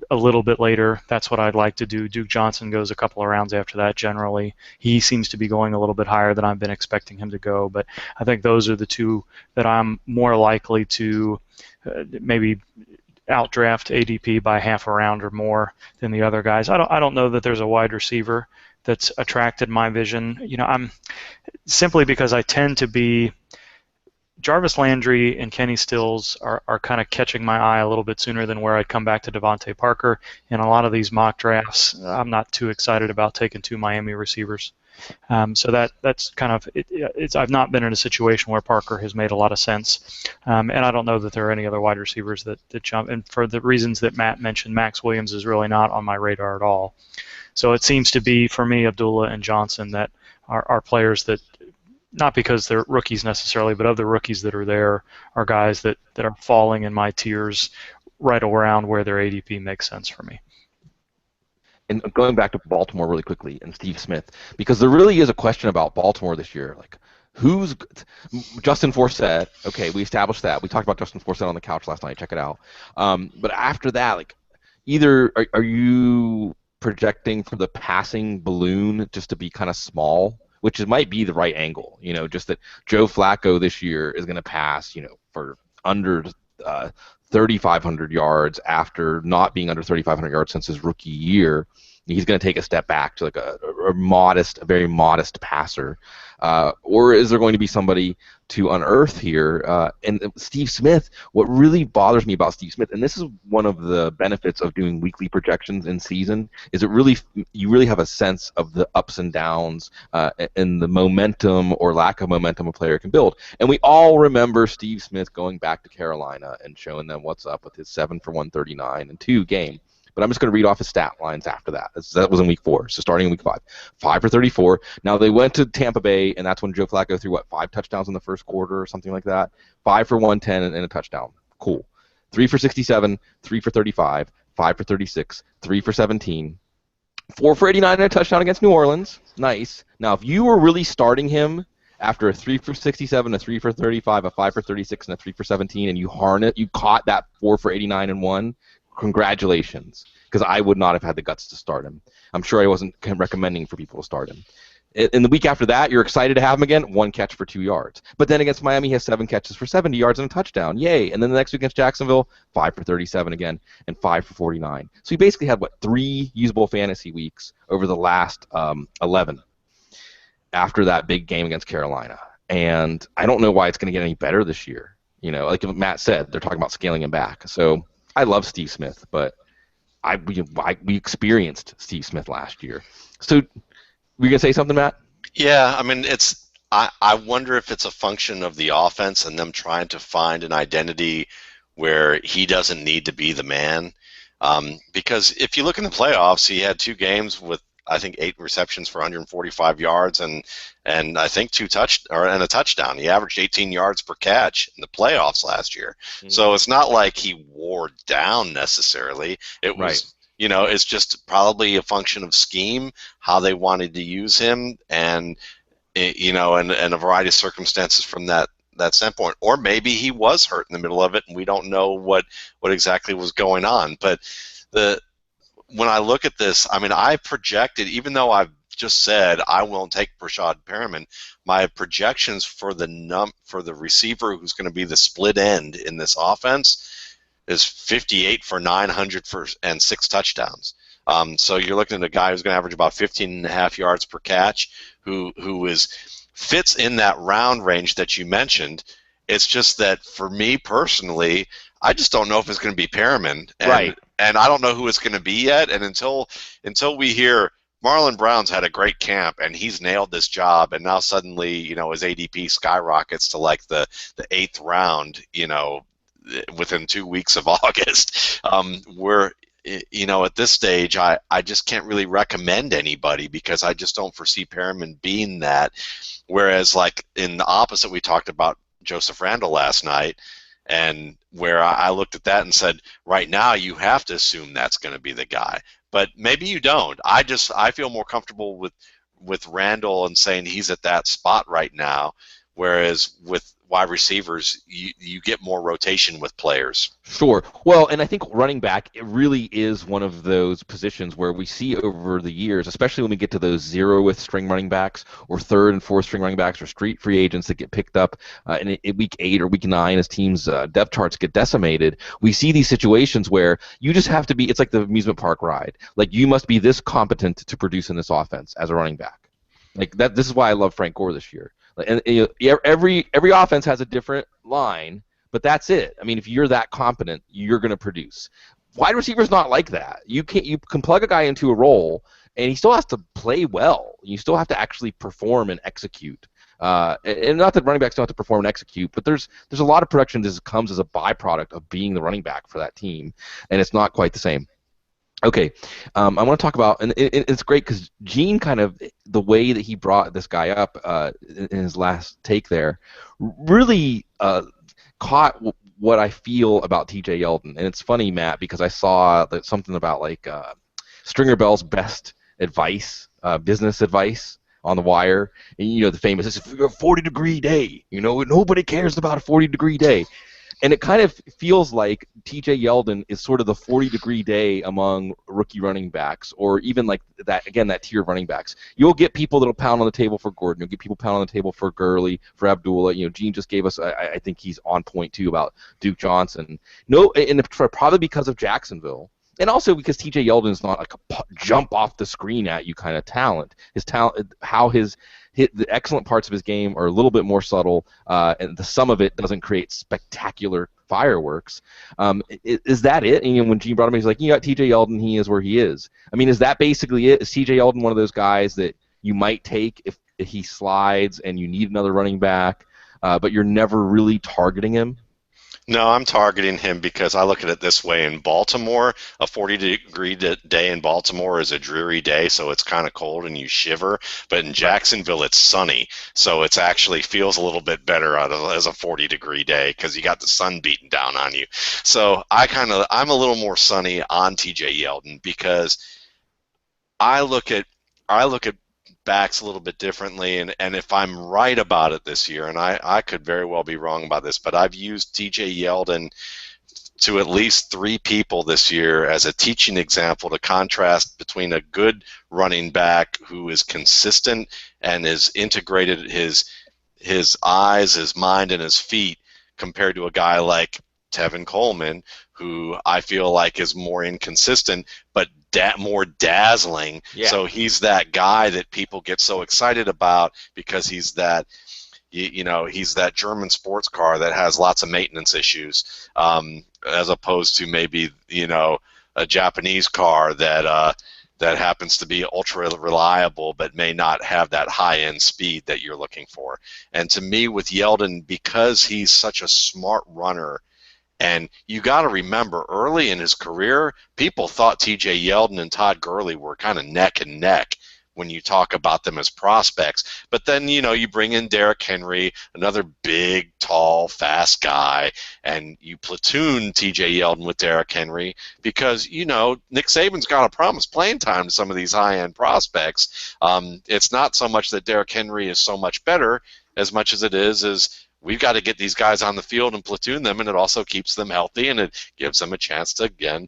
D: a little bit later, that's what I'd like to do. Duke Johnson goes a couple of rounds after that generally. He seems to be going a little bit higher than I've been expecting him to go, but I think those are the two that I'm more likely to maybe outdraft ADP by half a round or more than the other guys. I don't know that there's a wide receiver that's attracted my vision. I'm simply because I tend to be Jarvis Landry and Kenny Stills are kind of catching my eye a little bit sooner than where I'd come back to Devontae Parker. In a lot of these mock drafts, I'm not too excited about taking 2 Miami receivers. So that's kind of it's. I've not been in a situation where Parker has made a lot of sense, and I don't know that there are any other wide receivers that jump. And for the reasons that Matt mentioned, Max Williams is really not on my radar at all. So it seems to be for me Abdullah and Johnson that are players that, not because they're rookies necessarily, but of the rookies that are there are guys that are falling in my tiers right around where their ADP makes sense for me.
A: and going back to Baltimore really quickly and Steve Smith, because there really is a question about Baltimore this year. Like, who's Justin Forsett? Okay, we established that. We talked about Justin Forsett on the couch last night. Check it out. But after that, like, either are you projecting for the passing balloon just to be kind of small, which might be the right angle. Just that Joe Flacco this year is going to pass, for under 3,500 yards after not being under 3,500 yards since his rookie year. He's going to take a step back to like a very modest passer, or is there going to be somebody to unearth here? And Steve Smith, what really bothers me about Steve Smith, and this is one of the benefits of doing weekly projections in season, is you really have a sense of the ups and downs and the momentum or lack of momentum a player can build. And we all remember Steve Smith going back to Carolina and showing them what's up with his 7 for 139 and 2 game. But I'm just going to read off his stat lines after that. That was in week 4, so starting in week 5. 5 for 34. Now they went to Tampa Bay, and that's when Joe Flacco threw, 5 touchdowns in the first quarter or something like that? 5 for 110 and a touchdown. Cool. 3 for 67, 3 for 35, 5 for 36, 3 for 17, 4 for 89 and a touchdown against New Orleans. Nice. Now, if you were really starting him after a 3 for 67, a 3 for 35, a 5 for 36, and a 3 for 17, and you caught that 4 for 89 and 1, congratulations, because I would not have had the guts to start him. I'm sure I wasn't recommending for people to start him. In the week after that, you're excited to have him again, 1 catch for 2 yards. But then against Miami, he has 7 catches for 70 yards and a touchdown. Yay. And then the next week against Jacksonville, 5 for 37 again, and 5 for 49. So he basically had, 3 usable fantasy weeks over the last 11 after that big game against Carolina. And I don't know why it's going to get any better this year. Like Matt said, they're talking about scaling him back. So I love Steve Smith, but we experienced Steve Smith last year. So, were you gonna say something, Matt?
B: Yeah, I mean, I wonder if it's a function of the offense and them trying to find an identity where he doesn't need to be the man. Because if you look in the playoffs, he had 2 games with, I think, 8 receptions for 145 yards and I think and a touchdown. He averaged 18 yards per catch in the playoffs last year. Mm-hmm. So it's not like he wore down necessarily. It was, right. It's just probably a function of scheme, how they wanted to use him, and and a variety of circumstances from that standpoint. Or maybe he was hurt in the middle of it, and we don't know what exactly was going on. But when I look at this, I mean, I projected, even though I've just said I won't take Breshad Perriman, my projections for the receiver who's going to be the split end in this offense is 58 for 900 and 6 touchdowns. So you're looking at a guy who's going to average about 15.5 yards per catch, who fits in that round range that you mentioned. It's just that for me personally, I just don't know if it's going to be Perriman.
A: Right.
B: And I don't know who it's going to be yet. And until we hear Marlon Brown's had a great camp and he's nailed this job, and now suddenly, his ADP skyrockets to like the 8th round, within 2 weeks of August, where, at this stage, I just can't really recommend anybody because I just don't foresee Perriman being that. Whereas, like in the opposite, we talked about Joseph Randle last night, and where I looked at that and said, right now you have to assume that's going to be the guy, but maybe you don't. I feel more comfortable with Randle and saying he's at that spot right now, whereas with wide receivers, you get more rotation with players.
A: Sure. Well, and I think running back, it really is one of those positions where we see over the years, especially when we get to those 0th string running backs or 3rd and 4th string running backs or street free agents that get picked up in week 8 or week 9 as teams' depth charts get decimated. We see these situations where you just have to be, it's like the amusement park ride. Like, you must be this competent to produce in this offense as a running back. Like that. This is why I love Frank Gore this year. And every offense has a different line, but that's it. I mean, if you're that competent, you're going to produce. Wide receiver's not like that. You can plug a guy into a role, and he still has to play well. You still have to actually perform and execute. And not that running backs don't have to perform and execute, but there's a lot of production that comes as a byproduct of being the running back for that team, and it's not quite the same. Okay, I want to talk about, and it's great because Gene kind of, the way that he brought this guy up in his last take there, really caught what I feel about T.J. Yeldon. And it's funny, Matt, because I saw something about Stringer Bell's best advice, business advice on the wire. And, you know, the famous, it's a 40-degree day. You know, nobody cares about a 40-degree day. And it kind of feels like T.J. Yeldon is sort of the 40-degree day among rookie running backs, or even like that, again, that tier of running backs. You'll get people that'll pound on the table for Gordon. You'll get people pound on the table for Gurley, for Abdullah. You know, Gene just gave us, I think he's on point, too, about Duke Johnson. No, and probably because of Jacksonville. And also because T.J. Yeldon is not like a jump off the screen at you kind of talent. His talent, the excellent parts of his game are a little bit more subtle, and the sum of it doesn't create spectacular fireworks. Is that it? And when Gene brought him in, he's like, you got T.J. Yeldon, he is where he is. I mean, is that basically it? Is T.J. Yeldon one of those guys that you might take if he slides and you need another running back, but you're never really targeting him?
B: No, I'm targeting him because I look at it this way. In Baltimore, a 40-degree day in Baltimore is a dreary day, so it's kind of cold and you shiver. But in Jacksonville, it's sunny, so it actually feels a little bit better as a 40-degree day because you got the sun beating down on you. So I'm a little more sunny on T.J. Yeldon because I look at backs a little bit differently, and if I'm right about it this year, and I could very well be wrong about this, but I've used T.J. Yeldon to at least 3 people this year as a teaching example to contrast between a good running back who is consistent and has integrated his eyes, his mind, and his feet compared to a guy like Tevin Coleman, who I feel like is more inconsistent, but more dazzling. Yeah. So he's that guy that people get so excited about because he's that, he's that German sports car that has lots of maintenance issues, as opposed to maybe, a Japanese car that happens to be ultra reliable but may not have that high-end speed that you're looking for. And to me, with Yeldon, because he's such a smart runner, and you got to remember, early in his career, people thought T.J. Yeldon and Todd Gurley were kind of neck and neck when you talk about them as prospects. But then, you bring in Derrick Henry, another big, tall, fast guy, and you platoon T.J. Yeldon with Derrick Henry because, Nick Saban's got to promise playing time to some of these high-end prospects. It's not so much that Derrick Henry is so much better as much as it is we've got to get these guys on the field and platoon them, and it also keeps them healthy, and it gives them a chance to, again,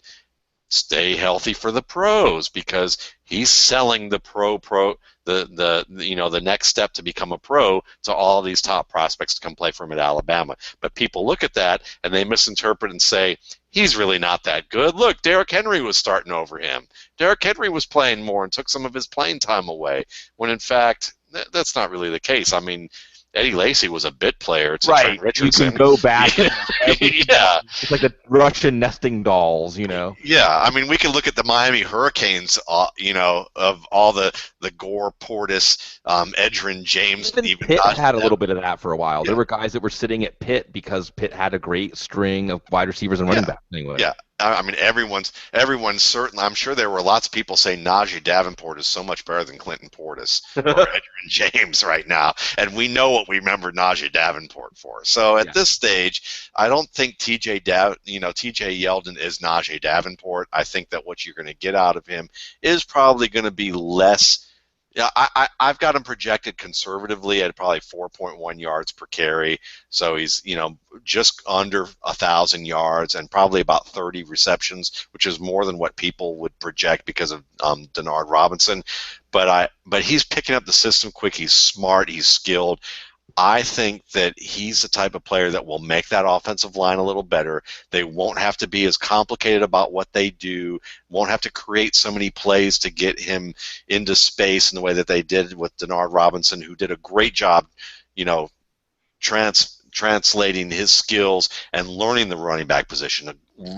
B: stay healthy for the pros because he's selling the the next step to become a pro to all these top prospects to come play for him at Alabama. But people look at that and they misinterpret and say, he's really not that good. Look, Derrick Henry was starting over him. Derrick Henry was playing more and took some of his playing time away, when in fact that's not really the case. I mean, Eddie Lacy was a bit player to Trent Richardson.
A: You can go back.
B: Yeah.
A: It's like the Russian nesting dolls,
B: Yeah, I mean, we can look at the Miami Hurricanes, of all the Gore, Portis, Edgerrin James.
A: Even Pitt had a little bit of that for a while. Yeah. There were guys that were sitting at Pitt because Pitt had a great string of wide receivers and running backs anyway.
B: Yeah. I mean, everyone's certainly. I'm sure there were lots of people saying Najee Davenport is so much better than Clinton Portis or Edgerrin James right now, and we know what we remember Najee Davenport for. So at this stage, I don't think T.J. Yeldon is Najee Davenport. I think that what you're going to get out of him is probably going to be less. Yeah, I've got him projected conservatively at probably 4.1 yards per carry. So he's, just under 1,000 yards and probably about 30 receptions, which is more than what people would project because of Denard Robinson. But he's picking up the system quick. He's smart. He's skilled. I think that he's the type of player that will make that offensive line a little better. They won't have to be as complicated about what they do, won't have to create so many plays to get him into space in the way that they did with Denard Robinson, who did a great job, translating his skills and learning the running back position. A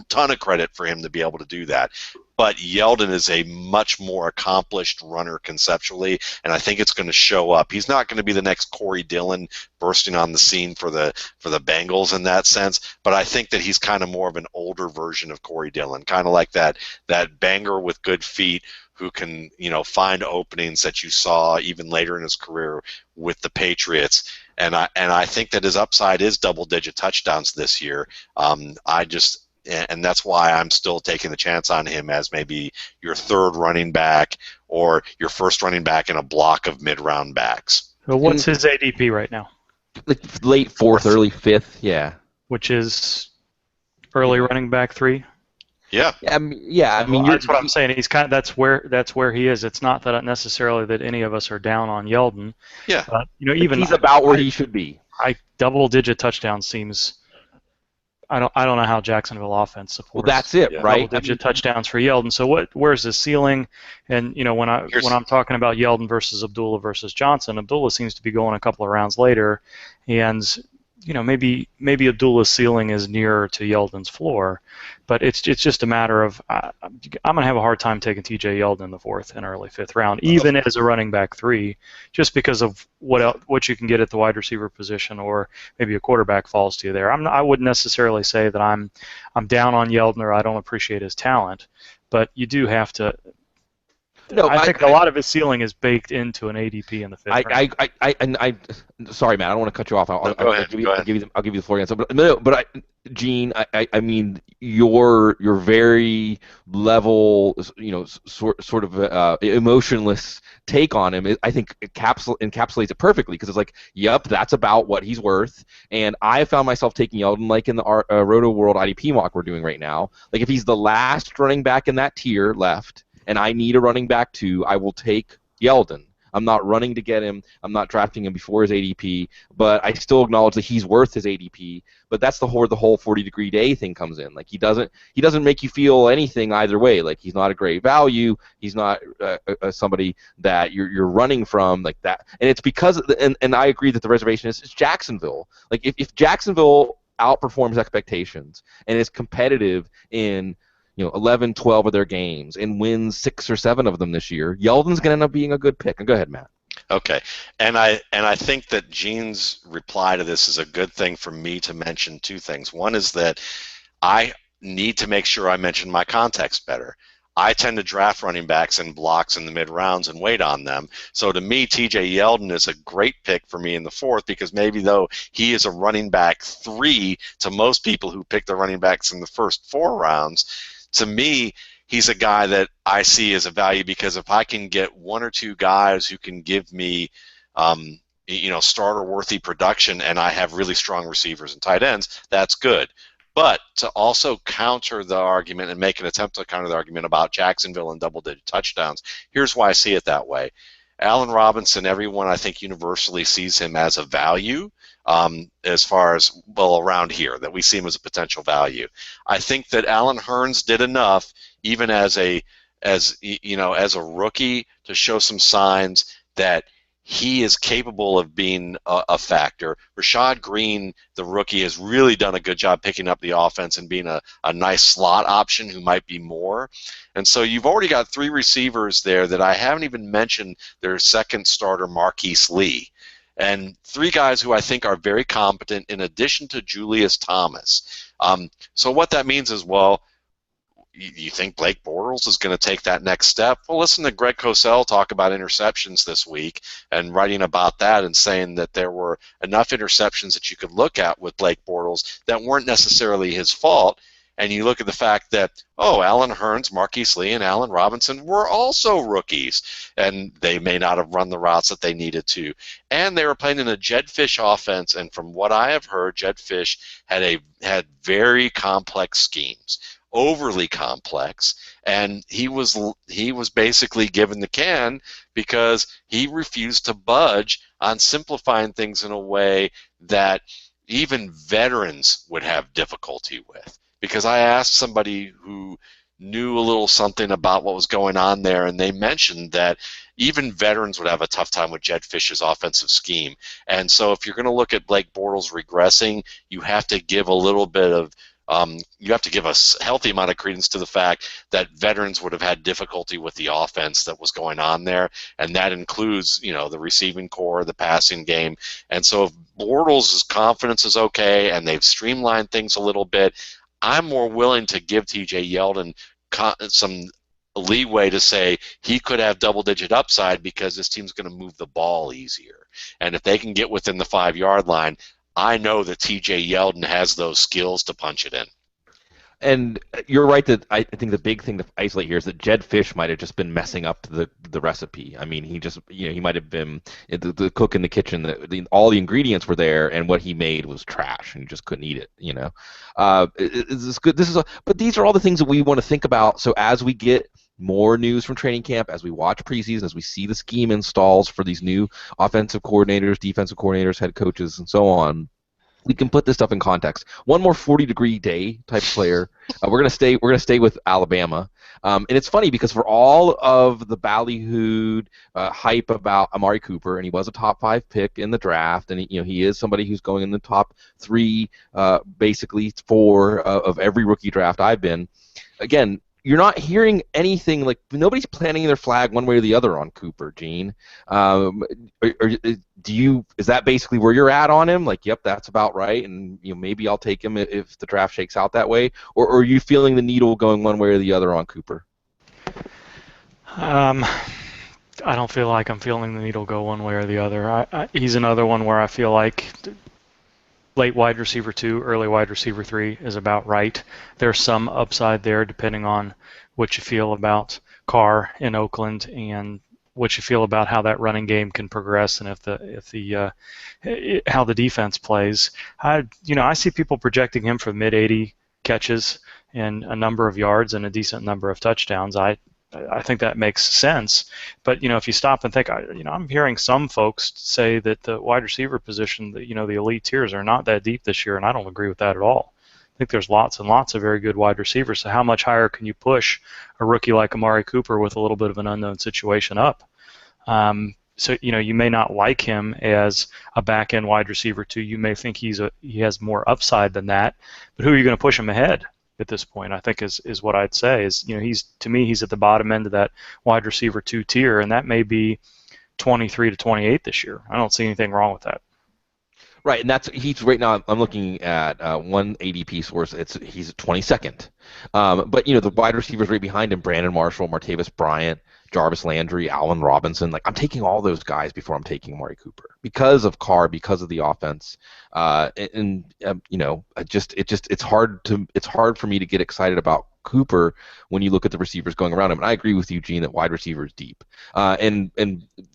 B: ton of credit for him to be able to do that. But Yeldon is a much more accomplished runner conceptually, and I think it's going to show up. He's not going to be the next Corey Dillon bursting on the scene for the Bengals in that sense, but I think that he's kind of more of an older version of Corey Dillon, kind of like that banger with good feet who can, find openings that you saw even later in his career with the Patriots. And I think that his upside is double-digit touchdowns this year. and that's why I'm still taking the chance on him as maybe your third running back or your first running back in a block of mid-round backs.
D: So what's his ADP right now?
A: Like late fourth, early fifth, yeah.
D: Which is early running back 3.
B: Yeah.
A: I mean,
D: that's what I'm saying. He's kind of that's where he is. It's not that necessarily that any of us are down on Yeldon.
B: Yeah.
D: Even
A: he's about where he should be.
D: Double-digit touchdown seems. I don't know how Jacksonville offense supports.
A: Well, that's it, right?
D: Double-digit touchdowns for Yeldon. So where's the ceiling? And when I'm talking about Yeldon versus Abdullah versus Johnson, Abdullah seems to be going a couple of rounds later, and maybe Abdullah's ceiling is nearer to Yeldon's floor, but it's just a matter of I'm going to have a hard time taking T.J. Yeldon in the 4th and early 5th round, even as a running back 3, just because of what you can get at the wide receiver position, or maybe a quarterback falls to you there. I wouldn't necessarily say that I'm down on Yeldon or I don't appreciate his talent, but you do have to. No, I think a lot of his ceiling is baked into an ADP in the 5th round.
A: Sorry, Matt, I don't want to cut you off.
B: I'll give you
A: the floor again. Gene, I mean, your very level, sort of emotionless take on him, I think encapsulates it perfectly, because it's like, yep, that's about what he's worth. And I found myself taking Yeldon, like in the Roto World IDP mock we're doing right now. Like, if he's the last running back in that tier left, and I need a running back too, I will take Yeldon. I'm not running to get him. I'm not drafting him before his ADP, but I still acknowledge that he's worth his ADP. But that's the whole 40-degree day thing comes in. Like, he doesn't make you feel anything either way. Like, he's not a great value. He's not somebody that you're running from like that. And it's because and I agree that the reservation is Jacksonville. Like, if Jacksonville outperforms expectations and is competitive in 11, 12 of their games and wins 6 or 7 of them this year, Yeldon's going to end up being a good pick. And go ahead, Matt.
B: Okay, and I think that Gene's reply to this is a good thing for me to mention 2 things. One is that I need to make sure I mention my context better. I tend to draft running backs in blocks in the mid-rounds and wait on them. So to me, T.J. Yeldon is a great pick for me in the 4th, because maybe though he is a running back 3 to most people who pick their running backs in the first 4 rounds, to me, he's a guy that I see as a value, because if I can get 1 or 2 guys who can give me, starter-worthy production, and I have really strong receivers and tight ends, that's good. But to also counter the argument and make an attempt to counter the argument about Jacksonville and double-digit touchdowns, here's why I see it that way. Allen Robinson, everyone I think universally sees him as a value, as far as, around here, that we see him as a potential value. I think that Allen Hurns did enough, even as a rookie, to show some signs that he is capable of being a factor. Rashad Green, the rookie, has really done a good job picking up the offense and being a nice slot option who might be more. And so you've already got 3 receivers there that I haven't even mentioned their second starter, Marquise Lee. And 3 guys who I think are very competent, in addition to Julius Thomas. So what that means is, you think Blake Bortles is going to take that next step? Well, listen to Greg Cosell talk about interceptions this week, and writing about that and saying that there were enough interceptions that you could look at with Blake Bortles that weren't necessarily his fault. And you look at the fact that, Allen Hurns, Marquise Lee, and Allen Robinson were also rookies, and they may not have run the routes that they needed to. And they were playing in a Jedd Fisch offense, and from what I have heard, Jedd Fisch had very complex schemes, overly complex, and he was basically given the can because he refused to budge on simplifying things in a way that even veterans would have difficulty with. Because I asked somebody who knew a little something about what was going on there, and they mentioned that even veterans would have a tough time with Jedd Fisch's offensive scheme. And so if you're going to look at Blake Bortles regressing, you have to give a little bit of you have to give a healthy amount of credence to the fact that veterans would have had difficulty with the offense that was going on there, and that includes, the receiving core, the passing game. And so if Bortles' confidence is okay and they've streamlined things a little bit, I'm more willing to give T.J. Yeldon some leeway to say he could have double-digit upside because this team's going to move the ball easier. And if they can get within the 5-yard line, I know that T.J. Yeldon has those skills to punch it in.
A: And you're right that I think the big thing to isolate here is that Jed Fish might have just been messing up the recipe. I mean, he just he might have been the cook in the kitchen. All the ingredients were there, and what he made was trash, and you just couldn't eat it. It's good. But these are all the things that we want to think about. So as we get more news from training camp, as we watch preseason, as we see the scheme installs for these new offensive coordinators, defensive coordinators, head coaches, and so on, we can put this stuff in context. One more 40-degree day type player. We're gonna stay with Alabama, and it's funny because for all of the ballyhooed hype about Amari Cooper, and he was a top 5 pick in the draft, and he is somebody who's going in the top 3, basically 4 of every rookie draft I've been. Again, you're not hearing anything like nobody's planting their flag one way or the other on Cooper, Gene. Is that basically where you're at on him? Like, yep, that's about right, and maybe I'll take him if the draft shakes out that way, or are you feeling the needle going one way or the other on Cooper?
D: I don't feel like I'm feeling the needle go one way or the other. He's another one where I feel like late wide receiver 2, early wide receiver 3 is about right. There's some upside there depending on what you feel about Carr in Oakland and what you feel about how that running game can progress and how the defense plays. I see people projecting him for mid-80 catches and a number of yards and a decent number of touchdowns. I think that makes sense, but if you stop and think, I'm hearing some folks say that the wide receiver position, the elite tiers are not that deep this year, and I don't agree with that at all. I think there's lots and lots of very good wide receivers. So how much higher can you push a rookie like Amari Cooper with a little bit of an unknown situation up? So you may not like him as a back-end wide receiver 2. You may think he has more upside than that, but who are you going to push him ahead at this point? I think is what I'd say is he's at the bottom end of that wide receiver 2 tier, and that may be 23 to 28 this year. I don't see anything wrong with that.
A: Right, and he's right now. I'm looking at one ADP source. He's 22nd, but the wide receivers right behind him: Brandon Marshall, Martavis Bryant, Jarvis Landry, Allen Robinson. Like, I'm taking all those guys before I'm taking Amari Cooper because of Carr, because of the offense, it's hard for me to get excited about Cooper when you look at the receivers going around him. And I agree with you, Gene, that wide receiver is deep, and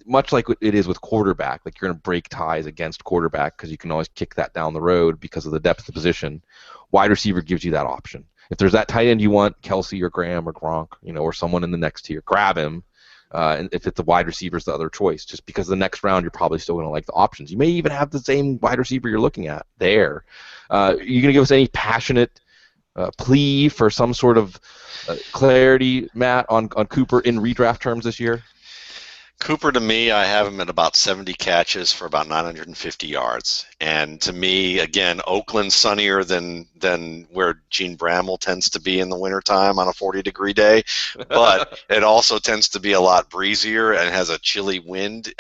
A: much like it is with quarterback, like you're going to break ties against quarterback because you can always kick that down the road because of the depth of the position. Wide receiver gives you that option. If there's that tight end you want, Kelsey or Graham or Gronk, or someone in the next tier, grab him. And if it's the wide receiver, is the other choice. Just because the next round you're probably still going to like the options. You may even have the same wide receiver you're looking at there. Are you going to give us any passionate plea for some sort of clarity, Matt, on Cooper in redraft terms this year?
B: Cooper, to me, I have him at about 70 catches for about 950 yards. And to me, again, Oakland's sunnier than where Gene Bramwell tends to be in the wintertime on a 40-degree day. But it also tends to be a lot breezier and has a chilly wind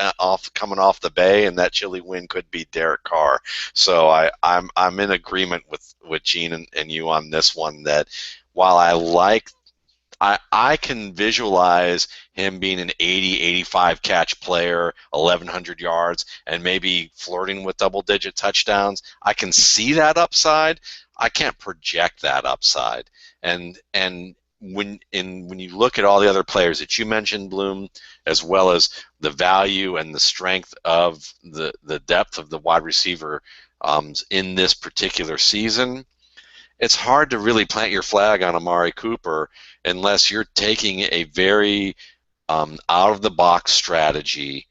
B: coming off the bay, and that chilly wind could be Derek Carr. So I'm in agreement with Gene and you on this one, that while I can visualize him being an 80, 85 catch player, 1,100 yards, and maybe flirting with double-digit touchdowns. I can see that upside. I can't project that upside. And when you look at all the other players that you mentioned, Bloom, as well as the value and the strength of the depth of the wide receiver in this particular season, it's hard to really plant your flag on Amari Cooper unless you're taking a very out-of-the-box strategy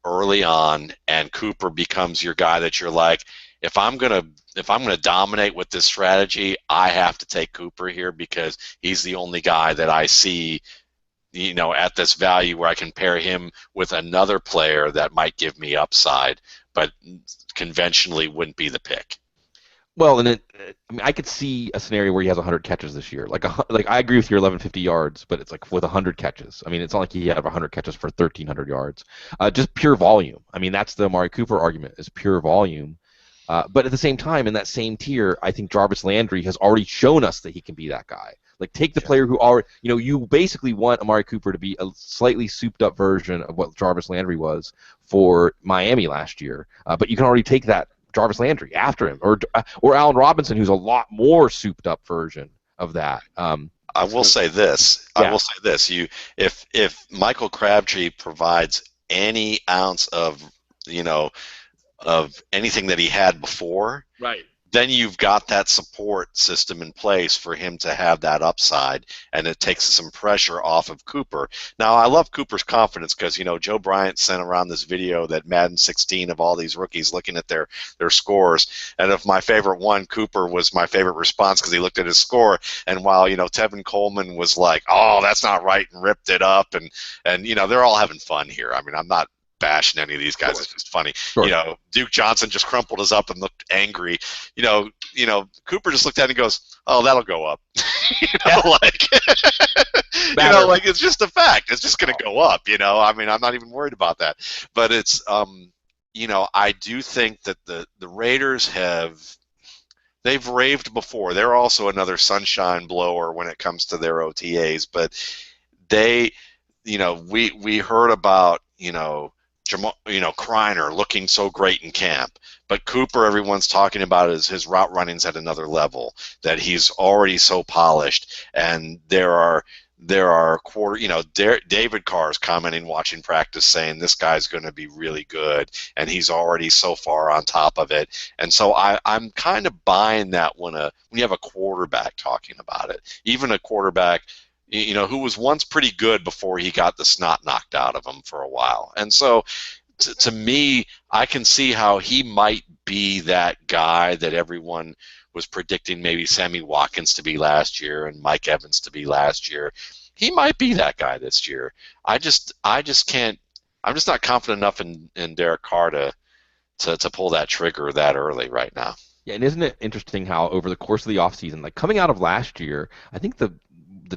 B: early on, and Cooper becomes your guy that you're like, if I'm gonna dominate with this strategy, I have to take Cooper here because he's the only guy that I see, at this value where I can pair him with another player that might give me upside, but conventionally wouldn't be the pick.
A: Well, and I could see a scenario where he has 100 catches this year. Like I agree with your 1,150 yards, but it's like with 100 catches. I mean, it's not like he had 100 catches for 1,300 yards. Just pure volume. I mean, that's the Amari Cooper argument, is pure volume. But at the same time, in that same tier, I think Jarvis Landry has already shown us that he can be that guy. Like, take the player who already, you basically want Amari Cooper to be a slightly souped-up version of what Jarvis Landry was for Miami last year. But you can already take that Jarvis Landry after him, or Allen Robinson, who's a lot more souped up version of that.
B: I will say this.
A: Yeah.
B: I will say this. If Michael Crabtree provides any ounce of of anything that he had before,
A: Right.
B: then you've got that support system in place for him to have that upside, and it takes some pressure off of Cooper. Now, I love Cooper's confidence because, Joe Bryant sent around this video that Madden 16 of all these rookies looking at their scores, and if my favorite one, Cooper was my favorite response because he looked at his score, and while, Tevin Coleman was like, oh, that's not right, and ripped it up, and they're all having fun here. I mean, I'm not bashing any of these guys. It's just funny.
A: Sure.
B: Duke Johnson just crumpled his up and looked angry. Cooper just looked at it and goes, "Oh, that'll go up." Like it's just a fact. It's just going to go up. I mean, I'm not even worried about that. But it's, I do think that the Raiders they've raved before. They're also another sunshine blower when it comes to their OTAs, but they, we heard about, Kreiner looking so great in camp, but Cooper, everyone's talking about his route running's at another level, that he's already so polished, and there are David Carr's commenting watching practice saying this guy's going to be really good, and he's already so far on top of it, and so I'm kind of buying that when you have a quarterback talking about it, even a quarterback who was once pretty good before he got the snot knocked out of him for a while. And so, to me, I can see how he might be that guy that everyone was predicting maybe Sammy Watkins to be last year and Mike Evans to be last year. He might be that guy this year. I just can't. I'm just not confident enough in Derek Carr to pull that trigger that early right now.
A: Yeah, and isn't it interesting how over the course of the offseason, like coming out of last year, I think the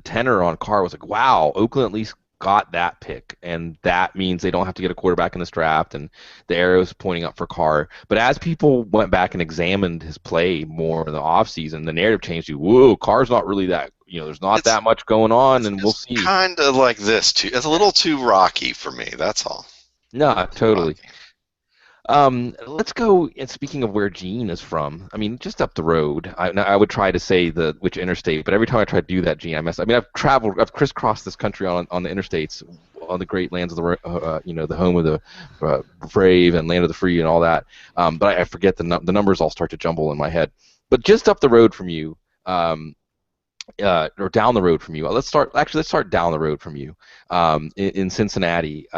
A: tenor on Carr was like, wow, Oakland at least got that pick, and that means they don't have to get a quarterback in this draft, and the arrow's pointing up for Carr. But as people went back and examined his play more in the offseason, the narrative changed to, whoa, Carr's not really that, there's not that much going on, and we'll see.
B: Kind of like this, too. It's a little too rocky for me, that's all.
A: No, totally. Let's go, and speaking of where Gene is from, I mean, just up the road. I would try to say which interstate, but every time I try to do that, Gene, I mess up. I mean, I've crisscrossed this country on the interstates, on the great lands of the home of the brave and land of the free and all that. But I forget the numbers all start to jumble in my head. But just up the road from you, or down the road from you. Let's start down the road from you, in Cincinnati.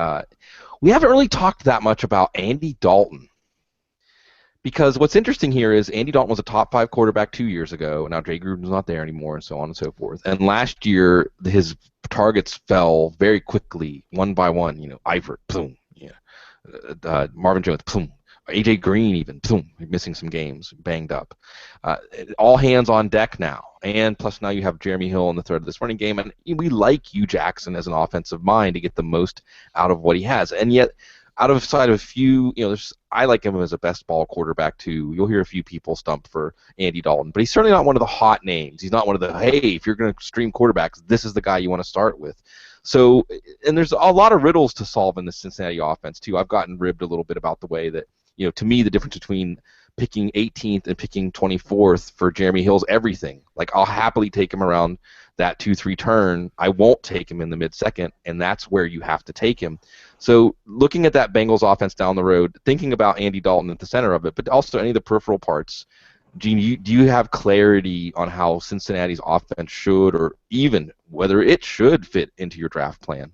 A: We haven't really talked that much about Andy Dalton, because what's interesting here is Andy Dalton was a top 5 quarterback 2 years ago. Now Jay Gruden's not there anymore, and so on and so forth. And last year his targets fell very quickly, one by one. Eifert, boom. Yeah. Marvin Jones, boom. A.J. Green even, boom, missing some games, banged up. All hands on deck now. And plus now you have Jeremy Hill in the third of this running game, and we like Hugh Jackson as an offensive mind to get the most out of what he has. And yet, outside of a few, I like him as a best ball quarterback too. You'll hear a few people stump for Andy Dalton, but he's certainly not one of the hot names. He's not one of the, hey, if you're going to stream quarterbacks, this is the guy you want to start with. So, and there's a lot of riddles to solve in the Cincinnati offense too. I've gotten ribbed a little bit about the way that, to me, the difference between picking 18th and picking 24th for Jeremy Hill's everything. Like, I'll happily take him around that 2-3 turn. I won't take him in the mid-second, and that's where you have to take him. So looking at that Bengals offense down the road, thinking about Andy Dalton at the center of it, but also any of the peripheral parts, Gene, do you have clarity on how Cincinnati's offense should, or even whether it should, fit into your draft plan?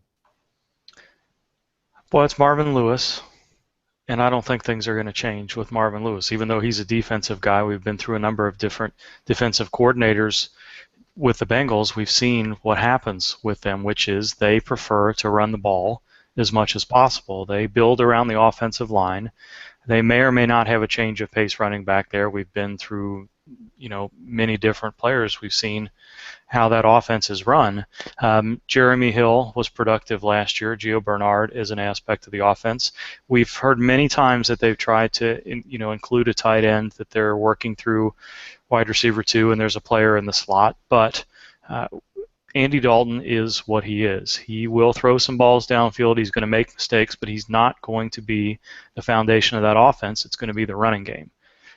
D: Well, it's Marvin Lewis. And I don't think things are going to change with Marvin Lewis. Even though he's a defensive guy, we've been through a number of different defensive coordinators with the Bengals. We've seen what happens with them, which is they prefer to run the ball as much as possible. They build around the offensive line. They may or may not have a change of pace running back there. We've been through, many different players. We've seen how that offense is run. Jeremy Hill was productive last year. Gio Bernard is an aspect of the offense. We've heard many times that they've tried to, include a tight end, that they're working through wide receiver 2, and there's a player in the slot. But Andy Dalton is what he is. He will throw some balls downfield. He's going to make mistakes, but he's not going to be the foundation of that offense. It's going to be the running game.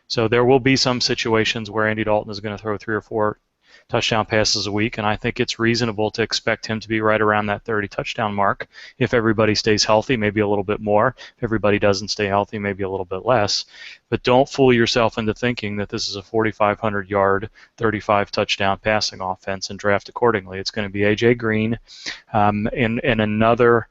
D: So there will be some situations where Andy Dalton is going to throw 3 or 4 touchdown passes a week, and I think it's reasonable to expect him to be right around that 30 touchdown mark. If everybody stays healthy, maybe a little bit more. If everybody doesn't stay healthy, maybe a little bit less. But don't fool yourself into thinking that this is a 4,500-yard, 35 touchdown passing offense and draft accordingly. It's going to be A.J. Green and another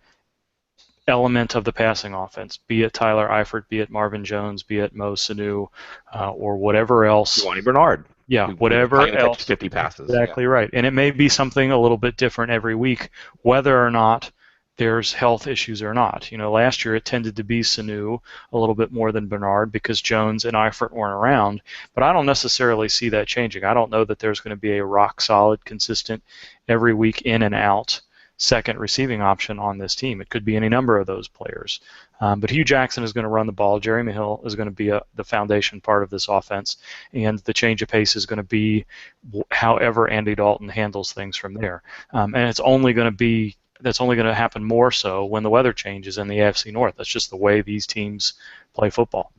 D: element of the passing offense, be it Tyler Eifert, be it Marvin Jones, be it Mo Sanu, or whatever else.
A: Giovanni Bernard.
D: Yeah, whatever else.
A: 50 passes.
D: Exactly right. And it may be something a little bit different every week, whether or not there's health issues or not. Last year it tended to be Sanu a little bit more than Bernard because Jones and Eifert weren't around. But I don't necessarily see that changing. I don't know that there's going to be a rock-solid, consistent, every week in and out second receiving option on this team. It could be any number of those players. But Hugh Jackson is going to run the ball. Jeremy Hill is going to be the foundation part of this offense, and the change of pace is going to be however Andy Dalton handles things from there. And that's only going to happen more so when the weather changes in the AFC North. That's just the way these teams play football.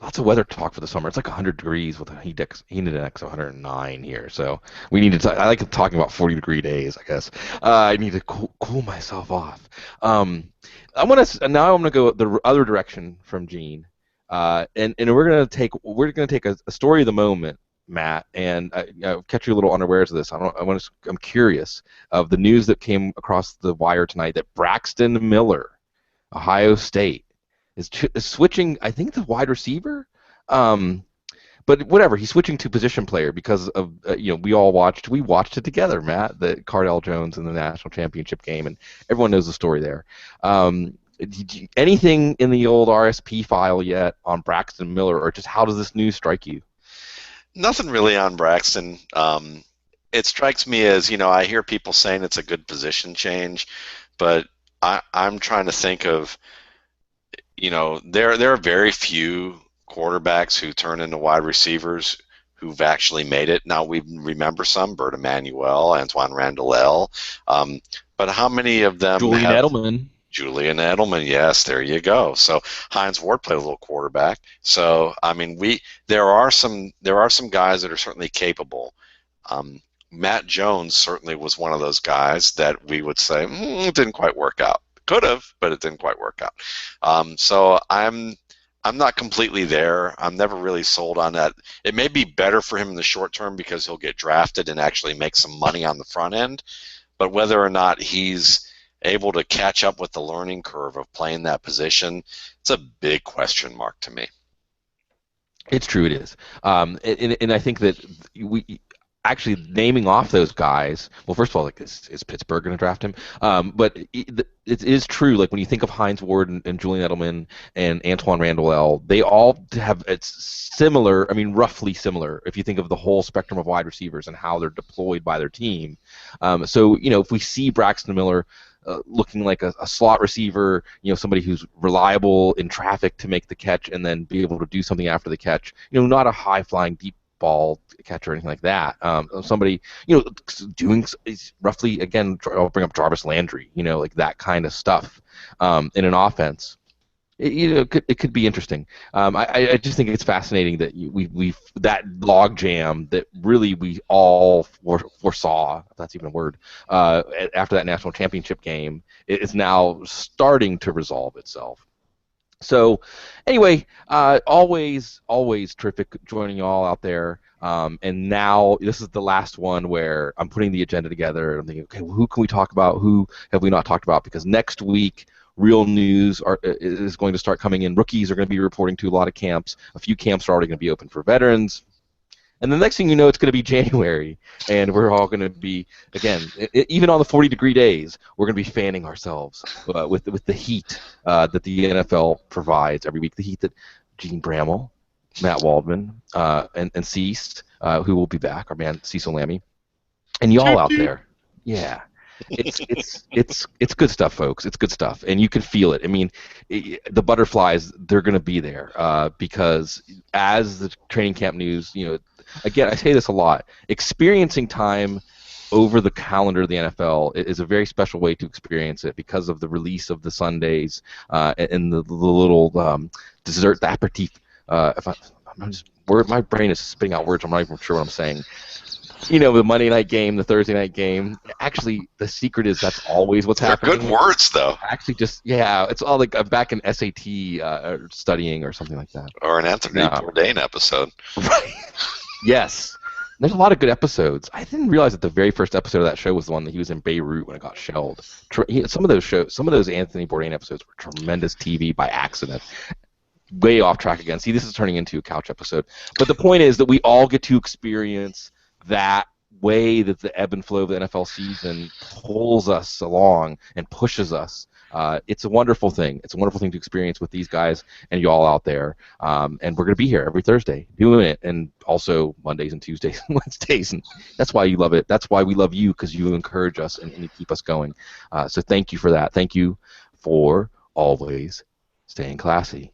A: Lots of weather talk for the summer. It's like 100 degrees with a heat index of 109 here. So we need to. I like talking about 40-degree days. I guess I need to cool myself off. I'm gonna go the other direction from Gene, and we're gonna take a story of the moment, Matt, and I'll catch you a little unawares of this. I'm curious of the news that came across the wire tonight that Braxton Miller, Ohio State, is switching, I think, the wide receiver, but whatever. He's switching to position player because of we watched it together, Matt, the Cardell Jones in the national championship game, and everyone knows the story there. Anything in the old RSP file yet on Braxton Miller, or just how does this news strike you?
B: Nothing really on Braxton. It strikes me as I hear people saying it's a good position change, but I'm trying to think of. There are very few quarterbacks who turn into wide receivers who've actually made it. Now, we remember some, Bert Emanuel, Antoine Randall, but how many of them
A: Julian Edelman.
B: Julian Edelman, yes, there you go. So Hines Ward played a little quarterback. So, I mean, there are some guys that are certainly capable. Matt Jones certainly was one of those guys that we would say, it didn't quite work out. Could have, but it didn't quite work out. So I'm not completely there. I'm never really sold on that. It may be better for him in the short term because he'll get drafted and actually make some money on the front end, but whether or not he's able to catch up with the learning curve of playing that position, it's a big question mark to me.
A: It's true, it is. And I think that we actually naming off those guys. Well, first of all, is Pittsburgh going to draft him? But it is true. Like when you think of Hines Ward and Julian Edelman and Antoine Randall, they all have similar. I mean, roughly similar. If you think of the whole spectrum of wide receivers and how they're deployed by their team. So if we see Braxton Miller looking like a slot receiver, somebody who's reliable in traffic to make the catch and then be able to do something after the catch. Not a high-flying deep ball catcher or anything like that. Somebody, doing roughly, again, I'll bring up Jarvis Landry, like that kind of stuff in an offense. It could be interesting. I just think it's fascinating that we that log jam that really we all foresaw, if that's even a word, after that national championship game, is now starting to resolve itself. So, anyway, always terrific joining you all out there. And now this is the last one where I'm putting the agenda together. I'm thinking, okay, well, who can we talk about? Who have we not talked about? Because next week, real news is going to start coming in. Rookies are going to be reporting to a lot of camps. A few camps are already going to be open for veterans. And the next thing you know, it's going to be January, and we're all going to be, again, even on the 40-degree days, we're going to be fanning ourselves with the heat that the NFL provides every week. The heat that Gene Bramall, Matt Waldman, and Cease, who will be back, our man Cecil Lammy, and y'all out there. Yeah. It's good stuff, folks. It's good stuff, and you can feel it. I mean, the butterflies, they're going to be there because as the training camp news, again, I say this a lot, experiencing time over the calendar of the NFL is a very special way to experience it because of the release of the Sundays and the little dessert, the aperitif. If my brain is spitting out words. I'm not even sure what I'm saying. The Monday night game, the Thursday night game. Actually, the secret is that's always what's happening.
B: They're good words, though.
A: Actually, it's all like I'm back in SAT studying or something like that.
B: Or an Anthony Bourdain episode.
A: Right. Yes. There's a lot of good episodes. I didn't realize that the very first episode of that show was the one that he was in Beirut when it got shelled. Some of those Anthony Bourdain episodes were tremendous TV by accident. Way off track again. See, this is turning into a couch episode. But the point is that we all get to experience that way that the ebb and flow of the NFL season pulls us along and pushes us. It's a wonderful thing. It's a wonderful thing to experience with these guys and you all out there. And we're going to be here every Thursday doing it, and also Mondays and Tuesdays and Wednesdays. And that's why you love it. That's why we love you, because you encourage us and you keep us going. So thank you for that. Thank you for always staying classy.